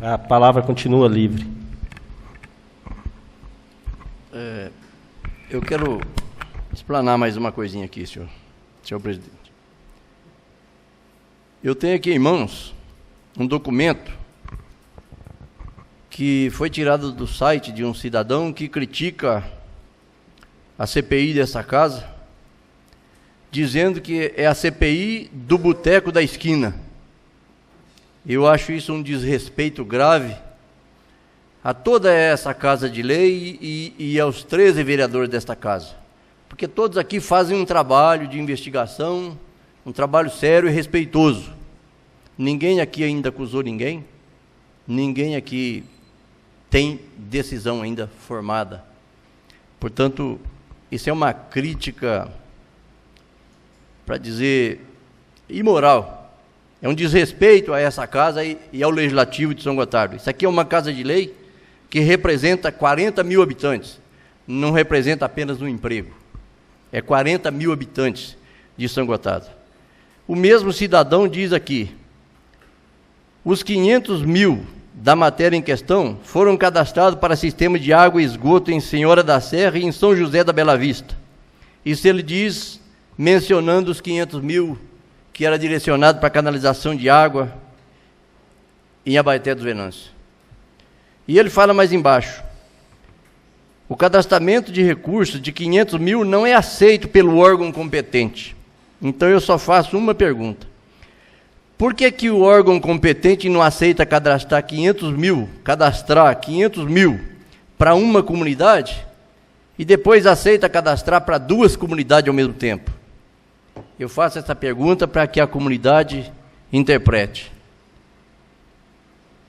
A palavra continua livre. Eu quero explanar mais uma coisinha aqui, senhor presidente. Eu tenho aqui em mãos um documento que foi tirado do site de um cidadão que critica a CPI dessa casa, dizendo que é a CPI do boteco da esquina. Eu acho isso um desrespeito grave a toda essa Casa de Lei e aos 13 vereadores desta casa. Porque todos aqui fazem um trabalho de investigação, um trabalho sério e respeitoso. Ninguém aqui ainda acusou ninguém, ninguém aqui tem decisão ainda formada. Portanto, isso é uma crítica, para dizer, imoral. É um desrespeito a essa casa e ao Legislativo de São Gotardo. Isso aqui é uma Casa de Lei que representa 40 mil habitantes. Não representa apenas um emprego. É 40 mil habitantes de São Gotardo. O mesmo cidadão diz aqui, os 500 mil da matéria em questão foram cadastrados para sistema de água e esgoto em Senhora da Serra e em São José da Bela Vista. Isso ele diz, mencionando os 500 mil que era direcionado para canalização de água em Abaeté dos Venâncios. E ele fala mais embaixo, o cadastramento de recursos de 500 mil não é aceito pelo órgão competente. Então eu só faço uma pergunta. Por que o órgão competente não aceita cadastrar 500 mil para uma comunidade e depois aceita cadastrar para 2 comunidades ao mesmo tempo? Eu faço essa pergunta para que a comunidade interprete.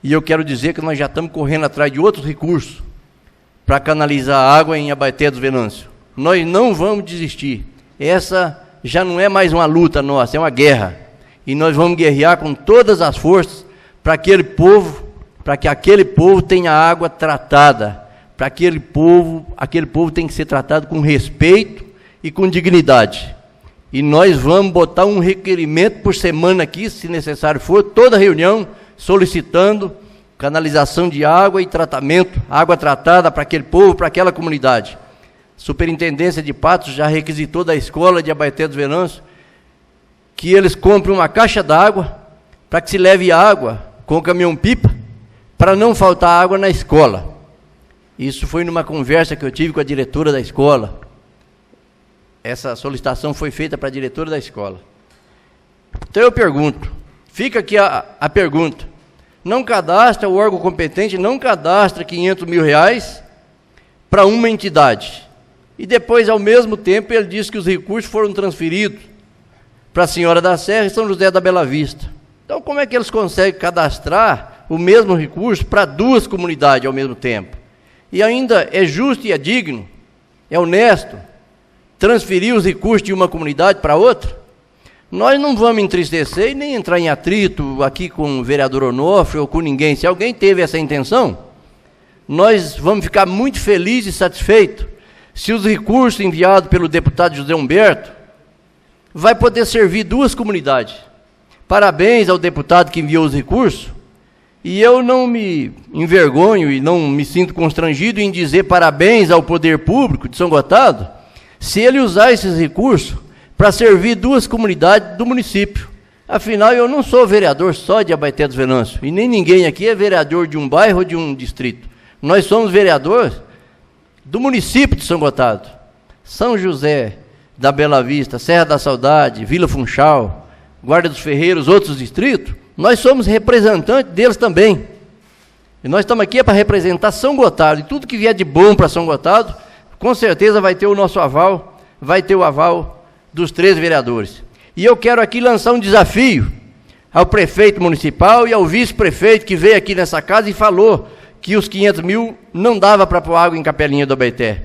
E eu quero dizer que nós já estamos correndo atrás de outros recursos para canalizar a água em Abaeté dos Venâncios. Nós não vamos desistir. Essa já não é mais uma luta nossa, é uma guerra. E nós vamos guerrear com todas as forças para que aquele povo tenha água tratada. Para aquele povo tem que ser tratado com respeito e com dignidade. E nós vamos botar um requerimento por semana aqui, se necessário for, toda reunião, solicitando canalização de água e tratamento, água tratada para aquele povo, para aquela comunidade. Superintendência de Patos já requisitou da escola de Abaeté dos Venâncios que eles comprem uma caixa d'água para que se leve água com o caminhão-pipa, para não faltar água na escola. Isso foi numa conversa que eu tive com a diretora da escola. Essa solicitação foi feita para a diretora da escola. Então eu pergunto, fica aqui a pergunta, não cadastra, o órgão competente não cadastra 500 mil reais para uma entidade. E depois, ao mesmo tempo, ele diz que os recursos foram transferidos para a Senhora da Serra e São José da Bela Vista. Então, como é que eles conseguem cadastrar o mesmo recurso para 2 comunidades ao mesmo tempo? E ainda é justo e é digno, é honesto, transferir os recursos de uma comunidade para outra? Nós não vamos entristecer e nem entrar em atrito aqui com o vereador Onofre ou com ninguém. Se alguém teve essa intenção, nós vamos ficar muito felizes e satisfeitos se os recursos enviados pelo deputado José Humberto vai poder servir 2 comunidades. Parabéns ao deputado que enviou os recursos, e eu não me envergonho e não me sinto constrangido em dizer parabéns ao poder público de São Gotardo, se ele usar esses recursos para servir 2 comunidades do município. Afinal, eu não sou vereador só de Abaeté dos Venâncios, e nem ninguém aqui é vereador de um bairro ou de um distrito. Nós somos vereadores do município de São Gotardo. São José da Bela Vista, Serra da Saudade, Vila Funchal, Guarda dos Ferreiros, outros distritos, nós somos representantes deles também. E nós estamos aqui para representar São Gotardo, e tudo que vier de bom para São Gotardo, com certeza vai ter o nosso aval, vai ter o aval dos 13 vereadores. E eu quero aqui lançar um desafio ao prefeito municipal e ao vice-prefeito que veio aqui nessa casa e falou que os 500 mil não dava para pôr água em Capelinha do Abaeté.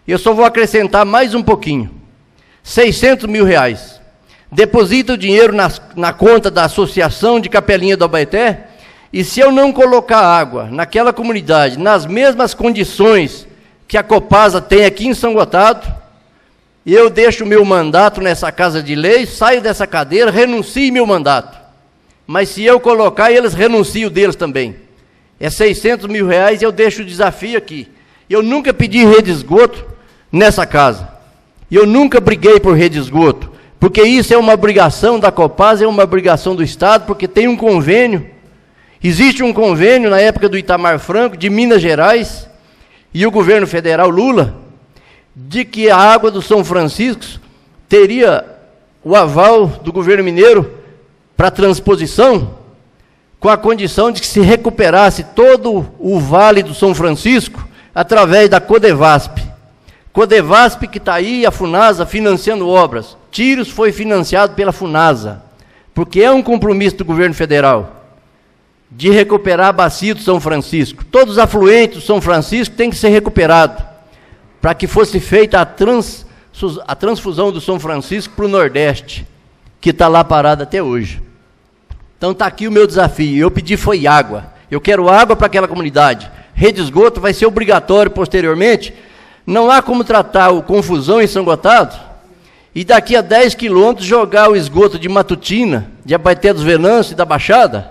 Eu só vou acrescentar mais um pouquinho, 600 mil reais. Deposita o dinheiro na conta da Associação de Capelinha do Abaeté, e se eu não colocar água naquela comunidade, nas mesmas condições que a Copasa tem aqui em São Gotardo, eu deixo o meu mandato nessa Casa de Lei, saio dessa cadeira, renuncio meu mandato. Mas se eu colocar, eles renunciam deles também. É 600 mil reais e eu deixo o desafio aqui. Eu nunca pedi rede de esgoto nessa casa. Eu nunca briguei por rede de esgoto, porque isso é uma obrigação da Copasa, é uma obrigação do Estado, porque tem um convênio. Existe um convênio na época do Itamar Franco, de Minas Gerais, e o governo federal Lula, de que a água do São Francisco teria o aval do governo mineiro para transposição, com a condição de que se recuperasse todo o Vale do São Francisco através da Codevasp. Codevasp que está aí, a Funasa financiando obras. Tiros foi financiado pela Funasa, porque é um compromisso do governo federal de recuperar a bacia do São Francisco. Todos os afluentes do São Francisco têm que ser recuperados, para que fosse feita a transfusão do São Francisco para o Nordeste, que está lá parado até hoje. Então está aqui o meu desafio. Eu pedi foi água. Eu quero água para aquela comunidade. Rede de esgoto vai ser obrigatório posteriormente. Não há como tratar o Confusão em São Gotardo e daqui a 10 quilômetros jogar o esgoto de Matutina, de Abaeté dos Venâncios e da Baixada,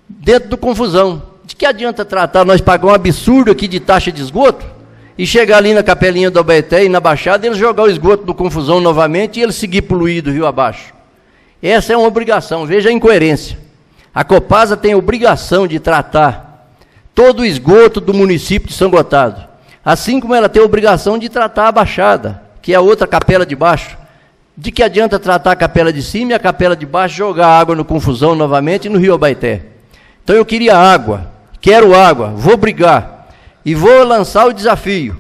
dentro do Confusão. De que adianta tratar, nós pagamos um absurdo aqui de taxa de esgoto, e chegar ali na Capelinha do Abaeté e na Baixada, eles jogar o esgoto do Confusão novamente e eles seguir poluído rio abaixo. Essa é uma obrigação, veja a incoerência. A Copasa tem a obrigação de tratar todo o esgoto do município de São Gotardo, assim como ela tem a obrigação de tratar a Baixada, que é a outra capela de baixo. De que adianta tratar a capela de cima e a capela de baixo jogar água no Confusão novamente e no rio Abaeté? Então eu queria água, quero água, vou brigar e vou lançar o desafio.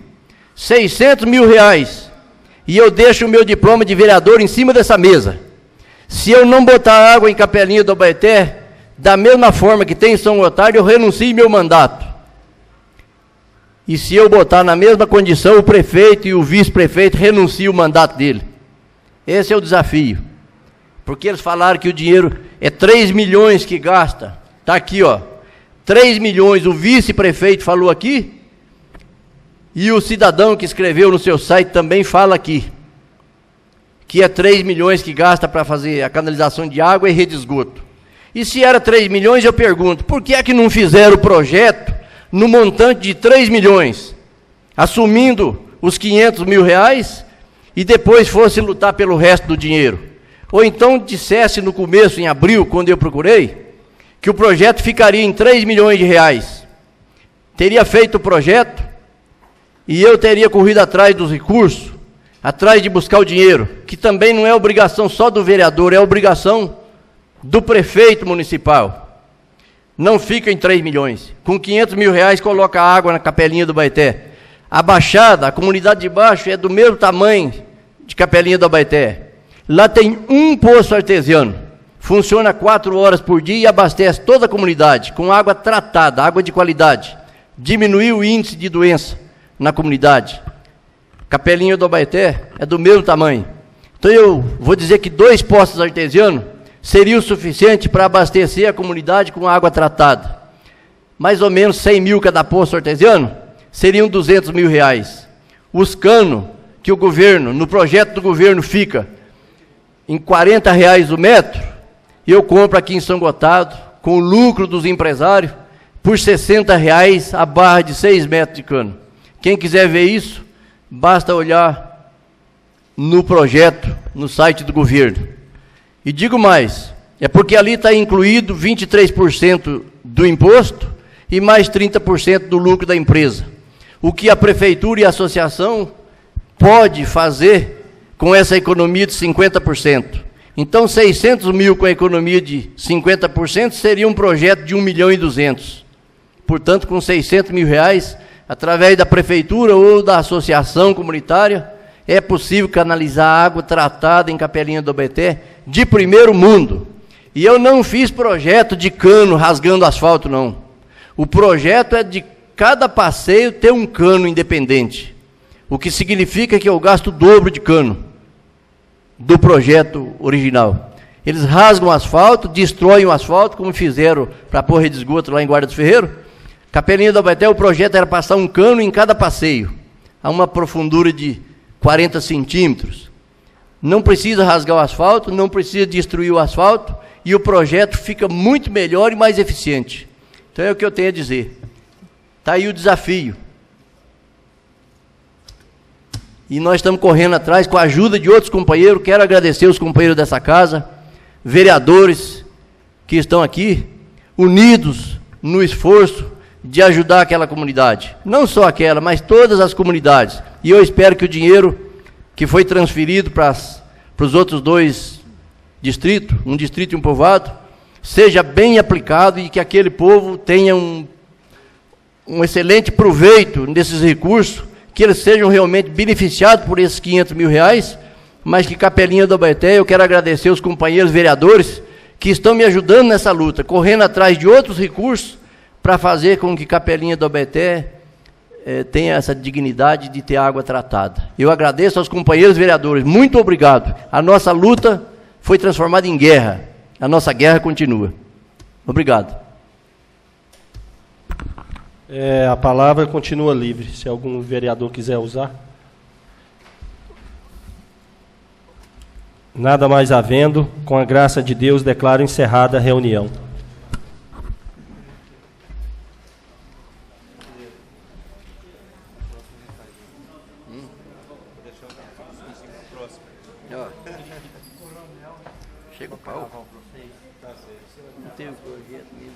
600 mil reais e eu deixo o meu diploma de vereador em cima dessa mesa. Se eu não botar água em Capelinha do Abaeté, da mesma forma que tem em São Gotardo, eu renuncio meu mandato. E se eu botar na mesma condição, o prefeito e o vice-prefeito renunciam o mandato dele. Esse é o desafio. Porque eles falaram que o dinheiro é 3 milhões que gasta. Está aqui, ó. 3 milhões, o vice-prefeito falou aqui, e o cidadão que escreveu no seu site também fala aqui, que é 3 milhões que gasta para fazer a canalização de água e rede de esgoto. E se era 3 milhões, eu pergunto, por que é que não fizeram o projeto no montante de 3 milhões, assumindo os 500 mil reais, e depois fosse lutar pelo resto do dinheiro? Ou então dissesse no começo, em abril, quando eu procurei, que o projeto ficaria em 3 milhões de reais. Teria feito o projeto, e eu teria corrido atrás dos recursos, atrás de buscar o dinheiro, que também não é obrigação só do vereador, é obrigação do prefeito municipal. Não fica em 3 milhões. Com 500 mil reais, coloca água na Capelinha do Abaeté. A Baixada, a comunidade de baixo, é do mesmo tamanho de Capelinha do Abaeté. Lá tem um poço artesiano. Funciona 4 horas por dia e abastece toda a comunidade com água tratada, água de qualidade. Diminuiu o índice de doença na comunidade. Capelinha do Abaeté é do mesmo tamanho. Então eu vou dizer que 2 poços artesianos seria o suficiente para abastecer a comunidade com água tratada. Mais ou menos 100 mil cada poço artesiano, seriam 200 mil reais. Os canos que o governo, no projeto do governo, fica em 40 reais o metro, eu compro aqui em São Gotardo, com o lucro dos empresários, por 60 reais a barra de 6 metros de cano. Quem quiser ver isso, basta olhar no projeto, no site do governo. E digo mais, é porque ali está incluído 23% do imposto e mais 30% do lucro da empresa. O que a prefeitura e a associação pode fazer com essa economia de 50%. Então, 600 mil com a economia de 50% seria um projeto de 1.200.000. Portanto, com 600 mil reais, através da prefeitura ou da associação comunitária, é possível canalizar água tratada em Capelinha do Abaeté de primeiro mundo. E eu não fiz projeto de cano rasgando asfalto, não. O projeto é de cada passeio ter um cano independente. O que significa que eu gasto o dobro de cano do projeto original. Eles rasgam o asfalto, destroem o asfalto, como fizeram para pôr rede de esgoto lá em Guarda dos Ferreiros. Capelinha do Abaeté, o projeto era passar um cano em cada passeio, a uma profundura de 40 centímetros. Não precisa rasgar o asfalto, não precisa destruir o asfalto, e o projeto fica muito melhor e mais eficiente. Então é o que eu tenho a dizer. Está aí o desafio. E nós estamos correndo atrás com a ajuda de outros companheiros. Quero agradecer os companheiros dessa casa, vereadores que estão aqui, unidos no esforço de ajudar aquela comunidade. Não só aquela, mas todas as comunidades. E eu espero que o dinheiro que foi transferido para para os outros 2 distritos, um distrito e um povoado, seja bem aplicado e que aquele povo tenha um excelente proveito desses recursos, que eles sejam realmente beneficiados por esses R$500 mil, mas que Capelinha do Abaeté, eu quero agradecer os companheiros vereadores que estão me ajudando nessa luta, correndo atrás de outros recursos para fazer com que Capelinha do Abaeté tenha essa dignidade de ter água tratada. Eu agradeço aos companheiros vereadores, muito obrigado. A nossa luta foi transformada em guerra, a nossa guerra continua. Obrigado. A palavra continua livre, se algum vereador quiser usar. Nada mais havendo, com a graça de Deus, declaro encerrada a reunião. Chega o pau. Não tem o projeto mesmo.